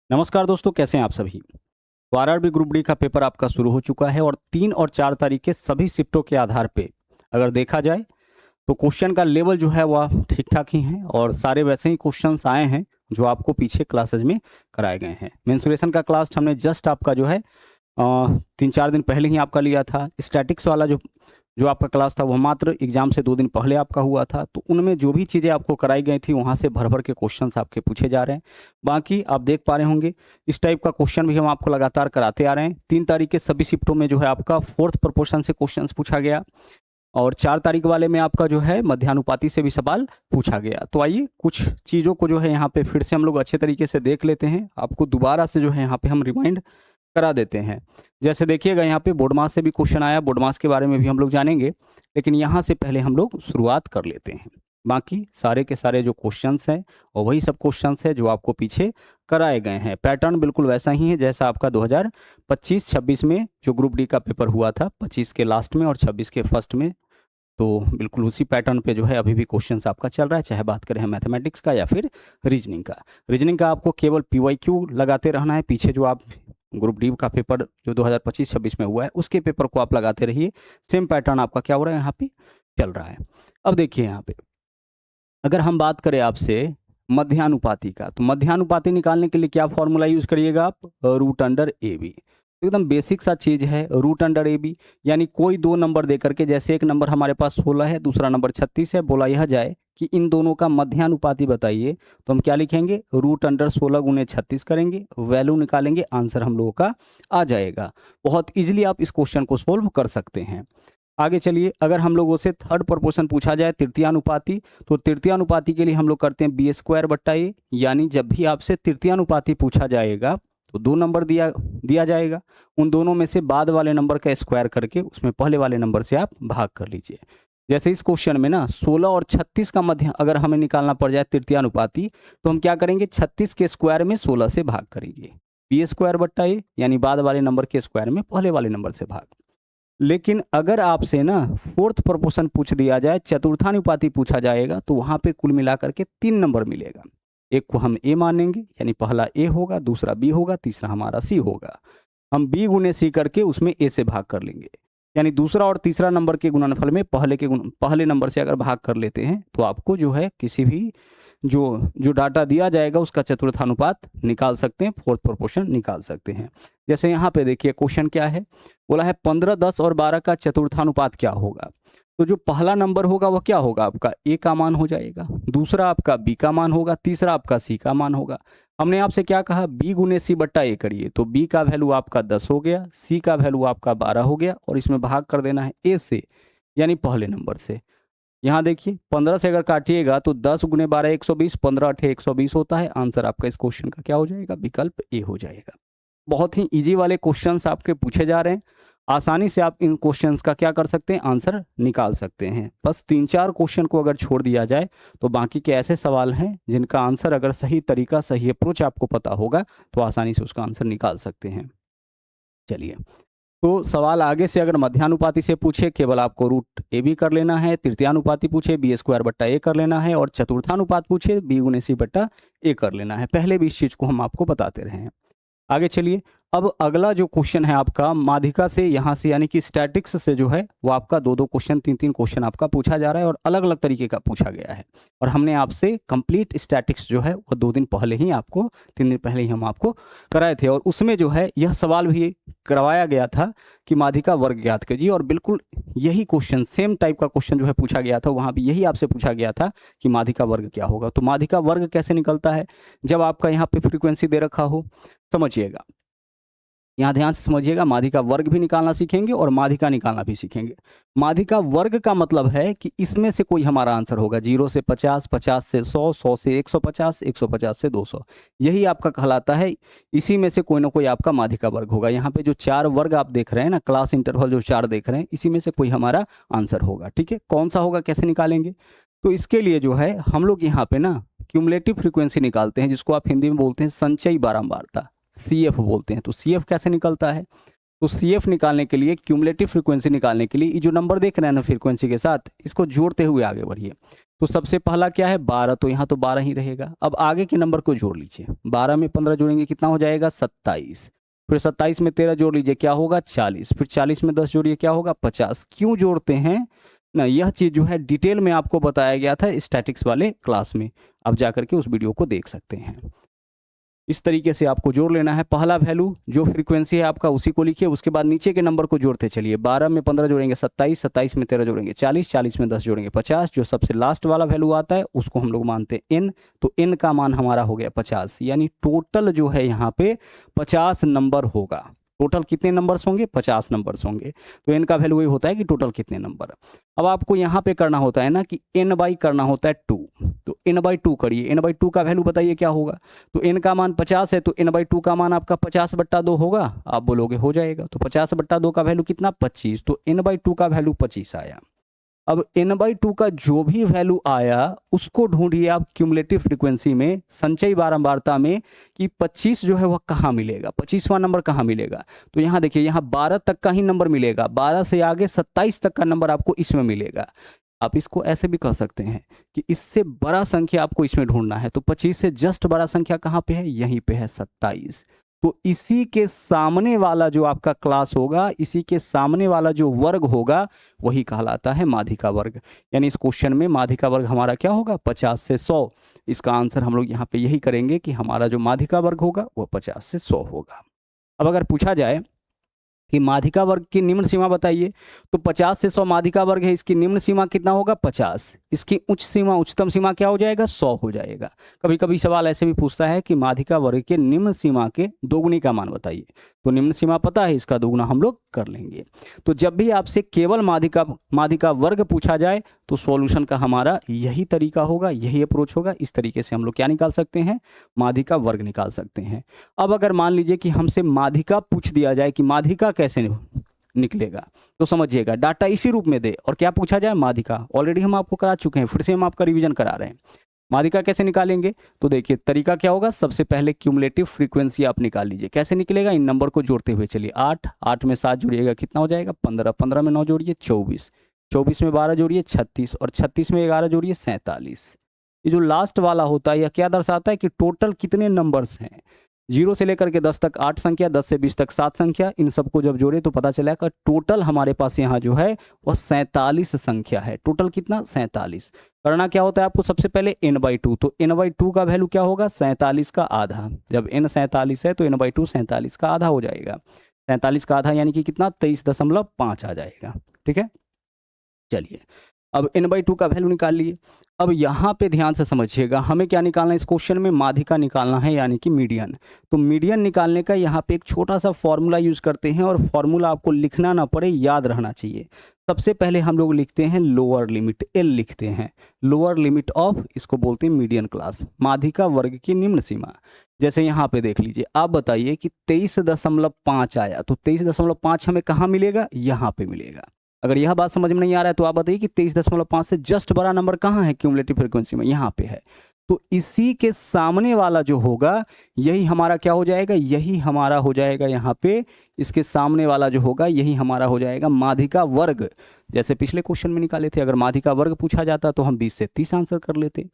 नमस्कार दोस्तों, कैसे हैं आप सभी। तो आरआरबी ग्रुप डी का पेपर आपका शुरू हो चुका है और 3 और 4 तारीख के सभी शिफ्टों के आधार पे अगर देखा जाए तो क्वेश्चन का लेवल जो है वह ठीक ठाक ही है और सारे वैसे ही क्वेश्चंस आए हैं जो आपको पीछे क्लासेज में कराए गए हैं। मेंसुरेशन का क्लास हमने जस्ट आपका जो है 3-4 दिन पहले ही आपका लिया था। स्टैटिक्स वाला जो जो आपका क्लास था वह मात्र एग्जाम से 2 दिन पहले आपका हुआ था। तो उनमें जो भी चीज़ें आपको कराई गई थी वहाँ से भर भर के क्वेश्चंस आपके पूछे जा रहे हैं। बाकी आप देख पा रहे होंगे इस टाइप का क्वेश्चन भी हम आपको लगातार कराते आ रहे हैं। 3 तारीख के सभी शिफ्टों में जो है आपका 4th प्रोपोर्शन से क्वेश्चंस पूछा गया और 4 तारीख वाले में आपका जो है मध्यानुपाती से भी सवाल पूछा गया। तो आइए कुछ चीज़ों को जो है यहाँ पे फिर से हम लोग अच्छे तरीके से देख लेते हैं। आपको दोबारा से जो है यहाँ पे हम रिमाइंड करा देते हैं। जैसे देखिएगा यहाँ पे बोर्ड मास से भी क्वेश्चन आया, बोर्ड मास के बारे में भी हम लोग जानेंगे, लेकिन यहाँ से पहले हम लोग शुरुआत कर लेते हैं। बाकी सारे के सारे जो क्वेश्चंस हैं और वही सब क्वेश्चंस है जो आपको पीछे कराए गए हैं। पैटर्न बिल्कुल वैसा ही है जैसा आपका 2025-26 में जो ग्रुप डी का पेपर हुआ था, 25 के लास्ट में और 26 के फर्स्ट में। तो बिल्कुल उसी पैटर्न पे जो है अभी भी क्वेश्चंस आपका चल रहा है, चाहे बात करें हम मैथमेटिक्स का या फिर रीजनिंग का। रीजनिंग का आपको केवल पीवाईक्यू लगाते रहना है। पीछे जो आप ग्रुप डी का पेपर जो 2025-26 में हुआ है उसके पेपर को आप लगाते रहिए। सेम पैटर्न आपका क्या हो रहा है यहाँ पे चल रहा है। अब देखिए यहाँ पे अगर हम बात करें आपसे मध्यानुपाती का, तो मध्यानुपाती निकालने के लिए क्या फॉर्मूला यूज करिएगा आप, रूट अंडर ए बी। एकदम बेसिक सा चीज है रूट अंडर ए बी, यानी कोई दो नंबर दे करके, जैसे एक नंबर हमारे पास 16 है, दूसरा नंबर 36 है, बोला यह जाए कि इन दोनों का मध्यानुपाती बताइए, तो हम क्या लिखेंगे, रूट अंडर 16 गुने 36 करेंगे, वैल्यू निकालेंगे, आंसर हम लोगों का आ जाएगा। बहुत इजीली आप इस क्वेश्चन को सोल्व कर सकते हैं। आगे चलिए, अगर हम लोगों से थर्ड प्रोपोर्शन पूछा जाए तृतीयानुपाती, तो तृतीयानुपाती के लिए हम लोग करते हैं बी स्क्वायर बट्टा ए, यानी जब भी आपसे तृतीयानुपाती पूछा जाएगा तो 2 नंबर दिया जाएगा, उन दोनों में से बाद वाले नंबर का स्क्वायर करके उसमें पहले वाले नंबर से आप भाग कर लीजिए। जैसे इस क्वेश्चन में ना 16 और 36 का मध्य अगर हमें निकालना पड़ जाए तृतीयानुपाती, तो हम क्या करेंगे, 36 के स्क्वायर में 16 से भाग करेंगे, बी स्क्वायर बट्टा ए, यानी बाद वाले नंबर के स्क्वायर में पहले वाले नंबर से भाग। लेकिन अगर आपसे ना 4th प्रोपोर्शन पूछ दिया जाए, चतुर्थानुपाती पूछा जाएगा, तो वहां पे कुल मिलाकर के 3 नंबर मिलेगा। एक को हम ए मानेंगे, यानी पहला ए होगा, दूसरा बी होगा, तीसरा हमारा सी होगा। हम बी गुने सी करके उसमें ए से भाग कर लेंगे, यानी दूसरा और तीसरा नंबर के गुणनफल में पहले नंबर से अगर भाग कर लेते हैं तो आपको जो है किसी भी जो जो डाटा दिया जाएगा उसका चतुर्थानुपात निकाल सकते हैं, 4th प्रोपोर्शन निकाल सकते हैं। जैसे यहाँ पे देखिए क्वेश्चन क्या है, बोला है 15, 10 और 12 का चतुर्थानुपात क्या होगा। तो जो पहला नंबर होगा वह क्या होगा, आपका ए का मान हो जाएगा, दूसरा आपका बी का मान होगा, तीसरा आपका सी का मान होगा। हमने आपसे क्या कहा, बी गुने सी बट्टा ए करिए, तो बी का वैल्यू आपका 10 हो गया, सी का वैल्यू आपका 12 हो गया, और इसमें भाग कर देना है ए से, यानी पहले नंबर से। यहाँ देखिए 15 से अगर काटिएगा तो 10 गुने 12 120, 15 अठे 120 होता है। आंसर आपका इस क्वेश्चन का क्या हो जाएगा, विकल्प ए हो जाएगा। बहुत ही इजी वाले क्वेश्चंस आपके पूछे जा रहे हैं, आसानी से आप इन क्वेश्चंस का क्या कर सकते हैं, आंसर निकाल सकते हैं। बस 3-4 क्वेश्चन को अगर छोड़ दिया जाए तो बाकी के ऐसे सवाल हैं जिनका आंसर अगर सही तरीका, सही अप्रोच आपको पता होगा तो आसानी से उसका आंसर निकाल सकते हैं। चलिए, तो सवाल आगे से अगर मध्यानुपाती से पूछे, केवल आपको रूट ए बी कर लेना है, तृतीयानुपाती पूछे बी स्क्वायर बट्टा ए कर लेना है, और चतुर्थानुपात पूछे बी गुने सी बट्टा ए कर लेना है। पहले भी इस चीज को हम आपको बताते रहे हैं। आगे चलिए, अब अगला जो क्वेश्चन है आपका माध्यिका से, यहाँ से यानी कि स्टैटिक्स से जो है वो आपका 2-2 क्वेश्चन, 3-3 क्वेश्चन आपका पूछा जा रहा है और अलग अलग तरीके का पूछा गया है। और हमने आपसे कंप्लीट स्टैटिक्स जो है वो 2 दिन पहले ही आपको, 3 दिन पहले ही हम आपको कराए थे, और उसमें जो है यह सवाल भी करवाया गया था कि माध्यिका वर्ग ज्ञात कीजिए, और बिल्कुल यही क्वेश्चन, सेम टाइप का क्वेश्चन जो है पूछा गया था, वहाँ भी यही आपसे पूछा गया था कि माध्यिका वर्ग क्या होगा। तो माध्यिका वर्ग कैसे निकलता है, जब आपका यहाँ पे फ्रीक्वेंसी दे रखा हो, समझिएगा, यहाँ ध्यान से समझिएगा, माध्यिका वर्ग भी निकालना सीखेंगे और माध्यिका निकालना भी सीखेंगे। माध्यिका वर्ग का मतलब है कि इसमें से कोई हमारा आंसर होगा, 0 से 50, 50 से 100, 100 से 150, 150 से 200, यही आपका कहलाता है। इसी में से कोई ना कोई आपका माध्यिका वर्ग होगा। यहाँ पे जो 4 वर्ग आप देख रहे हैं ना, क्लास इंटरवल जो 4 देख रहे हैं, इसी में से कोई हमारा आंसर होगा। ठीक है, कौन सा होगा, कैसे निकालेंगे, तो इसके लिए जो है हम लोग यहाँ पे ना क्यूमुलेटिव फ्रीक्वेंसी निकालते हैं, जिसको आप हिंदी में बोलते हैं संचयी बारंबारता, CF बोलते हैं। तो CF कैसे निकलता है, तो CF निकालने के लिए, क्यूमुलेटिव फ्रीक्वेंसी निकालने के लिए, ये जो नंबर देख रहे हैं ना फ्रीक्वेंसी के साथ, इसको जोड़ते हुए आगे बढ़िए। तो सबसे पहला क्या है 12, तो यहाँ तो 12 ही रहेगा। अब आगे के नंबर को जोड़ लीजिए, 12 में 15 जोड़ेंगे कितना हो जाएगा 27, फिर 27 में 13 जोड़ लीजिए क्या होगा 40, फिर 40 में 10 जोड़िए क्या होगा 50। क्यों जोड़ते हैं ना, यह चीज़ जो है डिटेल में आपको बताया गया था स्टैटिक्स वाले क्लास में, आप जाकर के उस वीडियो को देख सकते हैं। इस तरीके से आपको जोड़ लेना है, पहला वैल्यू जो फ्रीक्वेंसी है आपका उसी को लिखिए, उसके बाद नीचे के नंबर को जोड़ते चलिए। 12 में 15 जोड़ेंगे 27, 27 में 13 जोड़ेंगे 40, 40 में 10 जोड़ेंगे 50, जो सबसे लास्ट वाला वैल्यू आता है उसको हम लोग मानते हैं n, तो n का मान हमारा हो गया 50, यानी टोटल जो है यहाँ पे 50 नंबर होगा। टोटल कितने नंबर्स होंगे 50 नंबर्स होंगे, तो n का वैल्यू वही होता है कि टोटल कितने नंबर। अब आपको यहाँ पे करना होता है ना कि n बाई करना होता है 2, तो n बाई 2 करिए। n बाई 2 का वैल्यू बताइए क्या होगा, तो n का मान 50 है, तो n बाई 2 का मान आपका 50/2 होगा। आप बोलोगे हो जाएगा, तो 50/2 का वैल्यू कितना 25, तो n बाई 2 का वैल्यू 25 आया। अब n बाई 2 का जो भी वैल्यू आया उसको ढूंढिए आप क्यूमुलेटिव फ्रीक्वेंसी में, संचयी बारंबारता में, कि 25 जो है वह कहाँ मिलेगा, 25वां नंबर कहाँ मिलेगा। तो यहाँ देखिए, यहाँ 12 तक का ही नंबर मिलेगा, 12 से आगे 27 तक का नंबर आपको इसमें मिलेगा। आप इसको ऐसे भी कह सकते हैं कि इससे बड़ा संख्या आपको इसमें ढूंढना है, तो 25 से जस्ट बड़ा संख्या कहाँ पे है, यहीं पे है 27। तो इसी के सामने वाला जो आपका क्लास होगा, इसी के सामने वाला जो वर्ग होगा वही कहलाता है माध्यिका वर्ग। यानी इस क्वेश्चन में माध्यिका वर्ग हमारा क्या होगा 50 से 100। इसका आंसर हम लोग यहाँ पे यही करेंगे कि हमारा जो माध्यिका वर्ग होगा वह 50 से 100 होगा। अब अगर पूछा जाए कि माध्यिका वर्ग की निम्न सीमा बताइए, तो 50 से 100 माध्यिका वर्ग है, इसकी निम्न सीमा कितना होगा 50, इसकी उच्च सीमा उच्चतम सीमा क्या हो जाएगा 100 हो जाएगा। कभी कभी सवाल ऐसे भी पूछता है कि माध्यिका वर्ग के निम्न सीमा के दोगुनी का मान बताइए, तो निम्न सीमा पता है, इसका दोगुना हम लोग कर लेंगे। तो जब भी आपसे केवल माध्यिका वर्ग पूछा जाए तो सॉल्यूशन का हमारा यही तरीका होगा, यही अप्रोच होगा। इस तरीके से हम लोग क्या निकाल सकते हैं, माध्यिका वर्ग निकाल सकते हैं। अब अगर मान लीजिए कि हमसे माध्यिका पूछ दिया जाए कि माध्यिका कैसे निकलेगा, तो समझिएगा डाटा इसी रूप में दे और क्या पूछा जाए माध्यिका, ऑलरेडी हम आपको करा चुके हैं, फिर से हम आपका रिवीजन करा रहे हैं। माध्यिका कैसे निकालेंगे, तो देखिए तरीका क्या होगा, सबसे पहले क्यूमुलेटिव फ्रीक्वेंसी आप निकाल लीजिए। कैसे निकलेगा, इन नंबर को जोड़ते हुए चलिए। 8, 8 में 7 जोड़िएगा कितना हो जाएगा 15, 15 में 9 जोड़िए 24, 24 में 12 जोड़िए 36, और 36 में 11 जोड़िए 47। ये जो लास्ट वाला होता है यह क्या दर्शाता है कि टोटल कितने नंबर्स हैं। 0 से लेकर के 10 तक 8 संख्या, 10 से 20 तक 7 संख्या, इन सबको जब जोड़े तो पता चला कि टोटल हमारे पास यहाँ जो है वह 47 संख्या है। टोटल कितना 47। करना क्या होता है आपको, सबसे पहले n/2, तो n/2 का वैल्यू क्या होगा 47 का आधा। जब n 47 है तो n/2 47 का आधा हो जाएगा। 47 का आधा यानी कि कितना 23.5 आ जाएगा। ठीक है, चलिए अब n/2 का वैल्यू निकाल लिए। अब यहाँ पे ध्यान से समझिएगा, हमें क्या निकालना है इस क्वेश्चन में, माध्यिका निकालना है यानी कि मीडियन। तो मीडियन निकालने का यहाँ पे एक छोटा सा फॉर्मूला यूज करते हैं, और फॉर्मूला आपको लिखना ना पड़े, याद रहना चाहिए। सबसे पहले हम लोग लिखते हैं लोअर लिमिट, L लिखते हैं, लोअर लिमिट ऑफ, इसको बोलते हैं मीडियन क्लास, माध्यिका वर्ग की निम्न सीमा। जैसे यहाँ पे देख लीजिए, आप बताइए कि 23.5 आया, तो 23.5 हमें कहाँ मिलेगा, यहाँ पे मिलेगा। अगर यह बात समझ में नहीं आ रहा है तो आप बताइए कि 23.5 से जस्ट बड़ा नंबर कहाँ है क्यूमुलेटिव फ्रीक्वेंसी में, यहाँ पे है। तो इसी के सामने वाला जो होगा यही हमारा क्या हो जाएगा, यही हमारा हो जाएगा यहाँ पे, इसके सामने वाला जो होगा यही हमारा हो जाएगा माध्यिका वर्ग। जैसे पिछले क्वेश्चन में निकाले थे, अगर माध्यिका वर्ग पूछा जाता तो हम 20 से 30 आंसर कर लेते।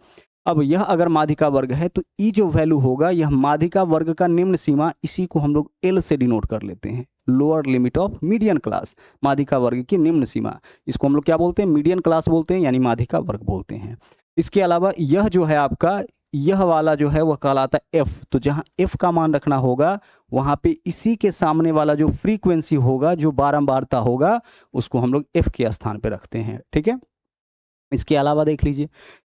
अब यह अगर माध्यिका वर्ग है तो ई जो वैल्यू होगा यह माध्यिका वर्ग का निम्न सीमा, इसी को हम लोग L से डिनोट कर लेते हैं, lower limit of median class, माध्यिका वर्ग की निम्न सीमा। इसको हम लोग क्या बोलते हैं, मीडियन क्लास बोलते हैं, यानी माध्यिका वर्ग बोलते हैं। इसके अलावा यह जो है आपका, यह वाला जो है वह कहलाता है F। तो जहाँ F का मान रखना होगा वहाँ पे इसी के सामने वाला जो फ्रीक्वेंसी होगा, जो बारंबारता होगा, उसको हम लोग F के स्थान पे रखते हैं। ठीक है, इसके अलावा देख लीजिए,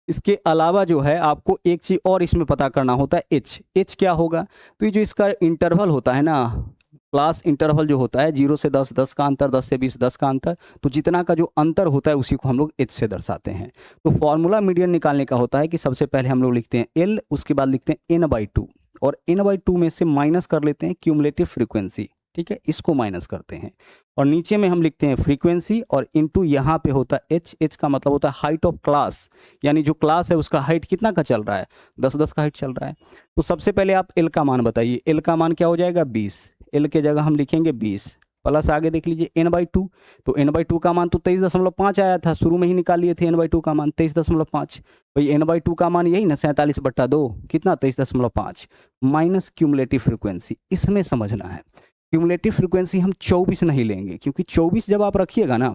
इसके अलावा जो है आपको एक चीज़ और इसमें पता करना होता है, H क्या होगा, तो ये जो इसका इंटरवल होता है ना, क्लास इंटरवल जो होता है 0 से 10, 10 का अंतर, 10 से 20, 10 का अंतर, तो जितना का जो अंतर होता है उसी को हम लोग H से दर्शाते हैं। तो फॉर्मूला मीडियन निकालने का होता है कि सबसे पहले हम लोग लिखते हैं L, उसके बाद लिखते हैं n/2, और n/2 में से माइनस कर लेते हैं क्यूमुलेटिव फ्रीक्वेंसी। ठीक है, इसको माइनस करते हैं, और नीचे में हम लिखते हैं फ्रीक्वेंसी, और इनटू यहाँ पे होता है H का मतलब होता है हाइट ऑफ क्लास, यानी जो क्लास है उसका हाइट कितना का चल रहा है, 10-10 का हाइट चल रहा है। तो सबसे पहले आप L का मान बताइए, L का मान क्या हो जाएगा 20, L के जगह हम लिखेंगे 20, प्लस आगे देख लीजिए n/2, तो n/2 का मान तो 23.5 आया था, शुरू में ही निकाल लिए थे n/2 का मान 23.5। भाई n/2 का मान यही ना 47/2, कितना 23.5 माइनस क्यूमुलेटिव फ्रीक्वेंसी। इसमें समझना है क्यूमुलेटिव फ्रीक्वेंसी हम 24 नहीं लेंगे, क्योंकि 24 जब आप रखिएगा ना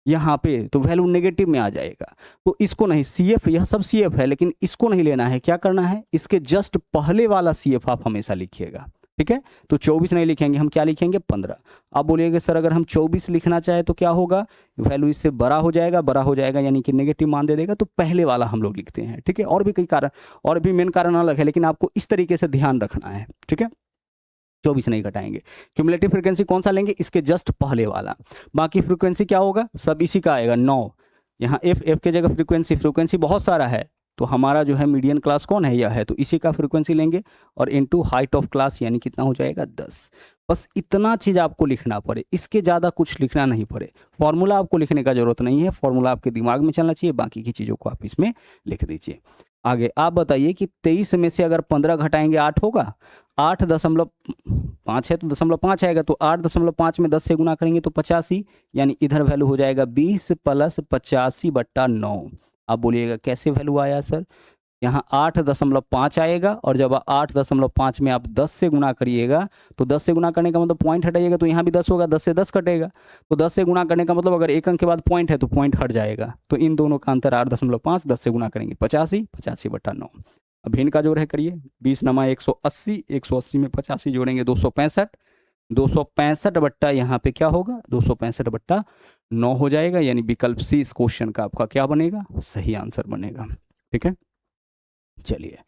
यहाँ पे तो वैल्यू नेगेटिव में आ जाएगा। तो इसको नहीं, CF यह सब CF है, लेकिन इसको नहीं लेना है। क्या करना है, इसके जस्ट पहले वाला CF आप हमेशा लिखिएगा, ठीक है। तो 24 नहीं लिखेंगे, हम क्या लिखेंगे 15। आप बोलिएगा सर अगर हम 24 लिखना चाहे तो क्या होगा, वैल्यू इससे बड़ा हो जाएगा यानी कि नेगेटिव मान दे देगा, तो पहले वाला हम लोग लिखते हैं, ठीक है। और भी कई कारण, और भी मेन कारण अलग है, लेकिन आपको इस तरीके से ध्यान रखना है, ठीक है। 24 नहीं घटाएंगे। क्यूमुलेटिव फ्रीक्वेंसी कौन सा लेंगे, इसके जस्ट पहले वाला। बाकी फ्रीक्वेंसी क्या होगा, सब इसी का आएगा 9। यहाँ एफ के जगह फ्रीक्वेंसी बहुत सारा है, तो हमारा जो है मीडियन क्लास कौन है, यह है, तो इसी का फ्रीक्वेंसी लेंगे और इनटू हाइट ऑफ क्लास यानी कितना हो जाएगा 10। बस इतना चीज़ आपको लिखना पड़े, इसके ज़्यादा कुछ लिखना नहीं पड़े। फॉर्मूला आपको लिखने का जरूरत नहीं है, फॉर्मूला आपके दिमाग में चलना चाहिए, बाकी की चीज़ों को आप इसमें लिख दीजिए। आगे आप बताइए कि 23 में से अगर 15 घटाएंगे 8 होगा, 8.5 है तो 0.5 आएगा, तो 8.5 में 10 से गुना करेंगे तो 85, यानी इधर वैल्यू हो जाएगा 20 + 85/9। आप बोलिएगा कैसे वैल्यू आया सर, यहाँ 8.5 आएगा, और जब 8.5 में आप 10 से गुना करिएगा तो 10 से गुना करने का मतलब पॉइंट हटाइएगा, तो यहाँ भी 10 होगा, 10 से 10 कटेगा, तो 10 से गुना करने का मतलब अगर एक अंक के बाद पॉइंट है तो पॉइंट हट जाएगा, तो इन दोनों का अंतर 8.5, 10 से गुना करेंगे 85/9। अब इनका जोड़ है करिए, 20 × 180, 180 में 85 जोड़ेंगे 265, 265 बट्टा यहाँ पे क्या होगा 265/9 हो जाएगा, यानी विकल्प सी इस क्वेश्चन का आपका क्या बनेगा, सही आंसर बनेगा, ठीक है। चलिए,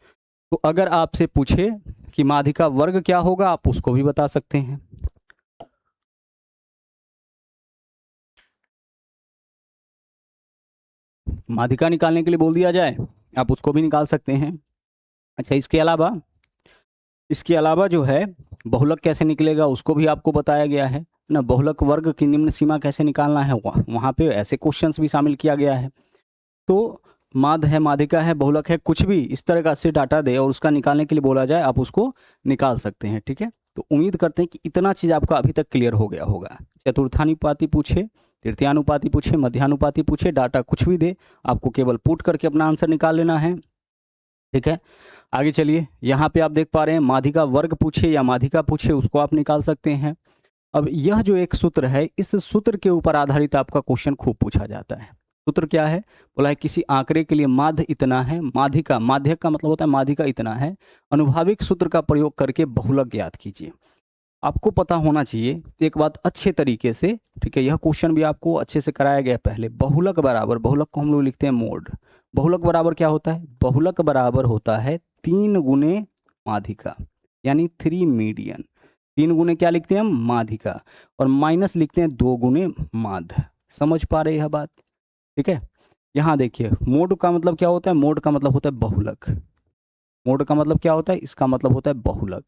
तो अगर आपसे पूछे कि माध्य का वर्ग क्या होगा, आप उसको भी बता सकते हैं। माध्यिका निकालने के लिए बोल दिया जाए, आप उसको भी निकाल सकते हैं। अच्छा, इसके अलावा जो है बहुलक कैसे निकलेगा उसको भी आपको बताया गया है ना। बहुलक वर्ग की निम्न सीमा कैसे निकालना है, वहाँ पे ऐसे क्वेश्चंस भी शामिल किया गया है। तो माध्य है, माध्यिका है, बहुलक है, कुछ भी इस तरह का से डाटा दे और उसका निकालने के लिए बोला जाए, आप उसको निकाल सकते हैं, ठीक है। तो उम्मीद करते हैं कि इतना चीज़ आपका अभी तक क्लियर हो गया होगा। चतुर्थानुपाती पूछे, तृतीयानुपाती पूछे, मध्यानुपाती पूछे, डाटा कुछ भी दे, आपको केवल पुट करके अपना आंसर निकाल लेना है, ठीक है। आगे चलिए, यहाँ पे आप देख पा रहे हैं माध्यिका वर्ग पूछे या माध्यिका पूछे, उसको आप निकाल सकते हैं। अब यह जो एक सूत्र है, इस सूत्र के ऊपर आधारित आपका क्वेश्चन खूब पूछा जाता है। सूत्र क्या है, बोला है किसी आंकड़े के लिए माध्य इतना है, माध्यिका, माध्य का मतलब होता है माध्यिका इतना है, अनुभाविक सूत्र का प्रयोग करके बहुलक ज्ञात कीजिए। आपको पता होना चाहिए एक बात अच्छे तरीके से, ठीक है। यह क्वेश्चन भी आपको अच्छे से कराया गया पहले। बहुलक बराबर, बहुलक को हम लोग लिखते हैं मोड। बहुलक बराबर क्या होता है, बहुलक बराबर होता है 3 गुने माध्यिका, यानी 3 मीडियन। 3 गुने क्या लिखते हैं हम, माध्यिका, और माइनस लिखते हैं 2 गुने माध्य। समझ पा रहे यह बात, ठीक है। यहाँ देखिए, मोड का मतलब क्या होता है, मोड का मतलब होता है बहुलक। मोड का मतलब क्या होता है, इसका मतलब होता है बहुलक।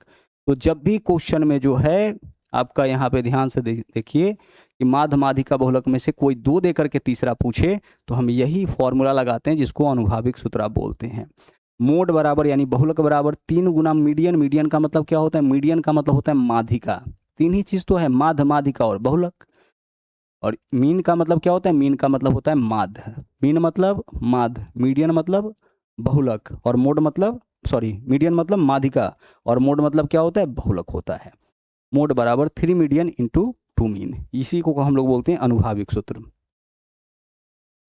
तो जब भी क्वेश्चन में जो है आपका यहाँ पे ध्यान से देखिए कि माध्य माध्यिका बहुलक में से कोई 2 दे करके तीसरा पूछे, तो हम यही फॉर्मूला लगाते हैं जिसको अनुभाविक सूत्र आप बोलते हैं। मोड बराबर यानी बहुलक बराबर 3 गुना मीडियन। मीडियन का मतलब क्या होता है, मीडियन का मतलब होता है माध्यिका। 3 ही चीज तो है, माध्य, माध्यिका और बहुलक। और मीन का मतलब क्या होता है, मीन का मतलब होता है माध्य। मीन मतलब माध्य, मीडियन मतलब बहुलक, और मोड मतलब मीडियन मतलब माध्यिका, और मोड मतलब क्या होता है, बहुलक होता है। मोड बराबर 3 मीडियन इंटू 2 मीन, इसी को हम लोग बोलते हैं अनुभाविक सूत्र।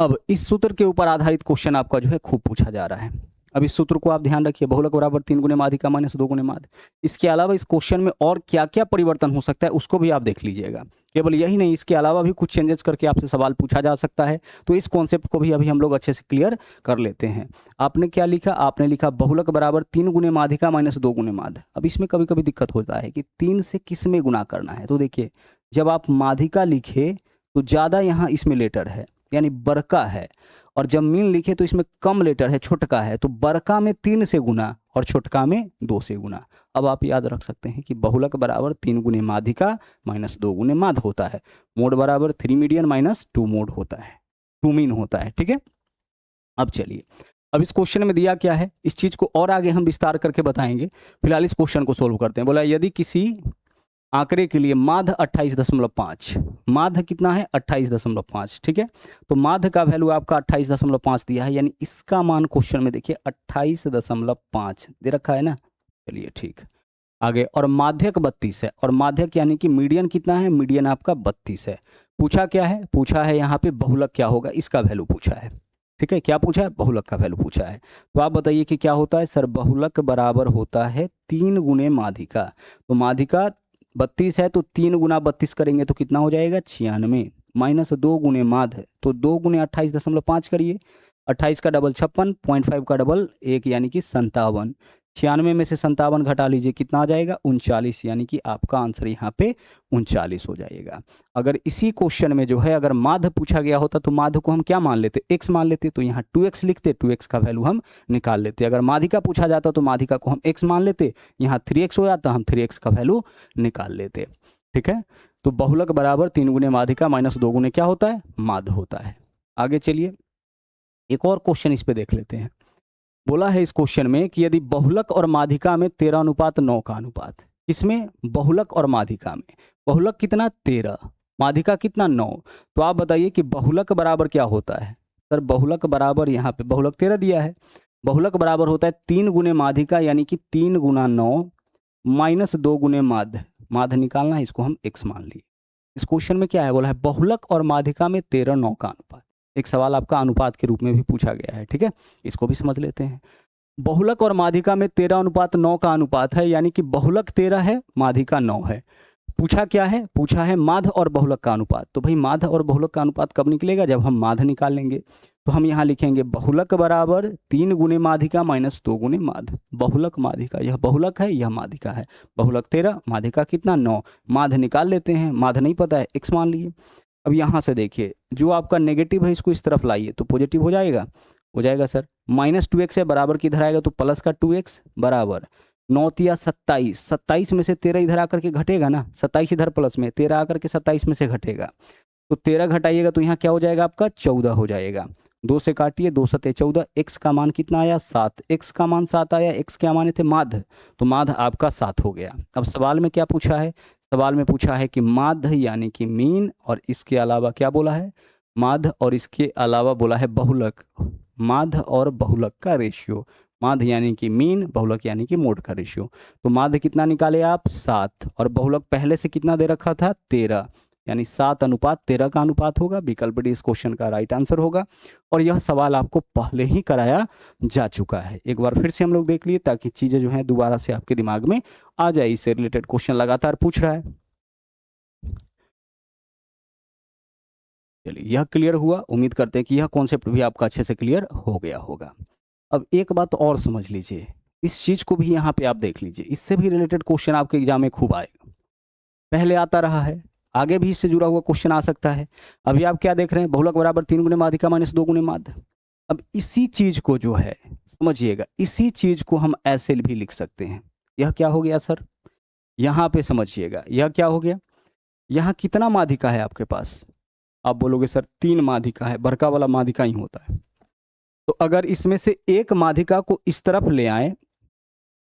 अब इस सूत्र के ऊपर आधारित क्वेश्चन आपका जो है खूब पूछा जा रहा है। अब इस सूत्र को आप ध्यान रखिए, बहुलक बराबर 3 गुने माध्यिका माइनस 2 गुने माध्य। इसके अलावा इस क्वेश्चन में और क्या क्या परिवर्तन हो सकता है उसको भी आप देख लीजिएगा। केवल यही नहीं, इसके अलावा भी कुछ चेंजेस करके आपसे सवाल पूछा जा सकता है। तो इस कॉन्सेप्ट को भी अभी हम लोग अच्छे से क्लियर कर लेते हैं। आपने क्या लिखा, आपने लिखा बहुलक बराबर 3 गुने माध्यिका माइनस 2 गुने माध्य। अब इसमें कभी कभी दिक्कत होता है कि 3 से किस में गुना करना है। तो देखिए, जब आप माध्यिका लिखे तो ज़्यादा यहाँ इसमें लेटर है, यानी बड़का है, और जब मीन लिखे तो इसमें कम लेटर है, छोटका है। तो बड़का में 3 से गुना और छोटका में 2 से गुना। अब आप याद रख सकते हैं कि बहुलक बराबर 3 गुने माध्यिका माइनस 2 गुने माध्य होता है। मोड बराबर 3 मीडियन माइनस 2 मोड होता है, 2 मीन होता है, ठीक है। अब चलिए, अब इस क्वेश्चन में दिया क्या है, इस चीज को और आगे हम विस्तार करके बताएंगे। फिलहाल इस क्वेश्चन को सोल्व करते हैं। बोला यदि किसी आंकड़े के लिए माध्य 28.5, माध्य कितना है 28.5, ठीक है। तो माध्य का वैल्यू आपका 28.5 दिया है, यानी इसका मान क्वेश्चन में देखिए 28.5 दे रखा है ना। चलिए ठीक, आगे। और माध्यक 32 है, और माध्यक यानी कि मीडियन कितना है, मीडियन आपका 32 है। पूछा क्या है, पूछा है यहाँ पे बहुलक क्या होगा, इसका वैल्यू पूछा है, ठीक है। क्या पूछा है, बहुलक का वैल्यू पूछा है। तो आप बताइए कि क्या होता है सर, बहुलक बराबर होता है 3 गुने माध्यिका। तो माध्यिका 32 है, तो 3 गुना 32 करेंगे तो कितना हो जाएगा 96, माइनस 2 गुने माध्य, तो 2 गुने 28.5 करिए, 28 का डबल 56, 0.5 का डबल 1 यानी कि 57, 96 में से 57 घटा लीजिए, कितना आ जाएगा 39, यानी कि आपका आंसर यहाँ पे 39 हो जाएगा। अगर इसी क्वेश्चन में जो है अगर माध्य पूछा गया होता तो माध्य को हम क्या मान लेते, x मान लेते, तो यहाँ 2x लिखते, 2x का वैल्यू हम निकाल लेते। अगर माध्यिका पूछा जाता तो माध्यिका को हम x मान लेते, यहाँ 3x हो जाता, हम 3x का वैल्यू निकाल लेते, ठीक है। तो बहुलक बराबर 3 गुने माध्यिका माइनस 2 गुने क्या होता है, माध्य होता है। आगे चलिए एक और क्वेश्चन इस पे देख लेते हैं। बोला है इस क्वेश्चन में कि यदि बहुलक और माध्यिका में 13:9 का अनुपात, किसमें, बहुलक और माध्यिका में, बहुलक कितना 13, माध्यिका कितना 9, तो आप बताइए कि बहुलक बराबर क्या होता है। सर बहुलक बराबर, यहाँ पे बहुलक 13 दिया है, बहुलक बराबर होता है 3 गुने माध्यिका यानी कि 3 गुना 9 माइनस 2 गुने माध्य, माध्य निकालना है, इसको हम x मान लिए। इस क्वेश्चन में क्या है, बोला है बहुलक और माध्यिका में 13:9 का अनुपात। एक सवाल आपका अनुपात के रूप में भी पूछा गया है, ठीक है, इसको भी समझ लेते हैं। बहुलक और माध्यिका में 13:9 का अनुपात है, यानी कि बहुलक 13 है, माध्यिका 9 है। पूछा क्या है, पूछा है माध्य और बहुलक का अनुपात। तो भाई माध्य और बहुलक का अनुपात कब निकलेगा, जब हम माध्य निकाल लेंगे। तो हम यहाँ लिखेंगे बहुलक बराबर 3 गुने माध्यिका माइनस 2 गुने माध्य। बहुलक माध्यिका, यह बहुलक है, यह माध्यिका है। बहुलक 13, माध्यिका कितना 9, माध्य निकाल लेते हैं, माध्य नहीं पता है, x मान लिए। अब यहाँ से देखिए जो आपका नेगेटिव है इसको इस तरफ लाइए तो पॉजिटिव हो जाएगा, हो जाएगा सर। माइनस 2x है, बराबर किधर आएगा, तो प्लस का 2x बराबर 9 तिया 27, 27 में से 13 इधर आकर के घटेगा ना, 27 इधर प्लस में, 13 आकर के 27 में से घटेगा, तो 13 घटाइएगा तो यहाँ क्या हो जाएगा आपका 14 हो जाएगा। 2 से काटिए, 2 सते 14, x का मान कितना आया 7, x का मान 7 आया, x क्या माने थे माध्य, तो माध्य आपका 7 हो गया। अब सवाल में क्या पूछा है, सवाल में पूछा है कि माध्य यानी कि मीन, और इसके अलावा क्या बोला है, माध्य और इसके अलावा बोला है बहुलक, माध्य और बहुलक का रेशियो। माध्य यानी कि मीन, बहुलक यानी कि मोड का रेशियो। तो माध्य कितना निकाले आप 7, और बहुलक पहले से कितना दे रखा था 13, यानी 7:13 का अनुपात होगा। विकल्प डी इस क्वेश्चन का राइट आंसर होगा। और यह सवाल आपको पहले ही कराया जा चुका है, एक बार फिर से हम लोग देख लिए ताकि चीजें जो है दोबारा से आपके दिमाग में आ जाए। इससे रिलेटेड क्वेश्चन लगातार पूछ रहा है। चलिए यह क्लियर हुआ, उम्मीद करते हैं कि यह कॉन्सेप्ट भी आपका अच्छे से क्लियर हो गया होगा। अब एक बात और समझ लीजिए, इस चीज को भी यहाँ पे आप देख लीजिए, इससे भी रिलेटेड क्वेश्चन आपके एग्जाम में खूब आएगा, पहले आता रहा है, आगे भी इससे जुड़ा हुआ क्वेश्चन आ सकता है। अभी आप क्या देख रहे हैं, बहुलक बराबर 3 गुने माध्यिका माइनस 2 गुने माध्य। अब इसी चीज को जो है समझिएगा, इसी चीज को हम ऐसे भी लिख सकते हैं। यह क्या हो गया सर, यहाँ पे समझिएगा, यह क्या हो गया, यहाँ कितना माध्यिका है आपके पास, आप बोलोगे सर 3 माध्यिका है, बड़का वाला माध्यिका ही होता है। तो अगर इसमें से एक माध्यिका को इस तरफ ले आए,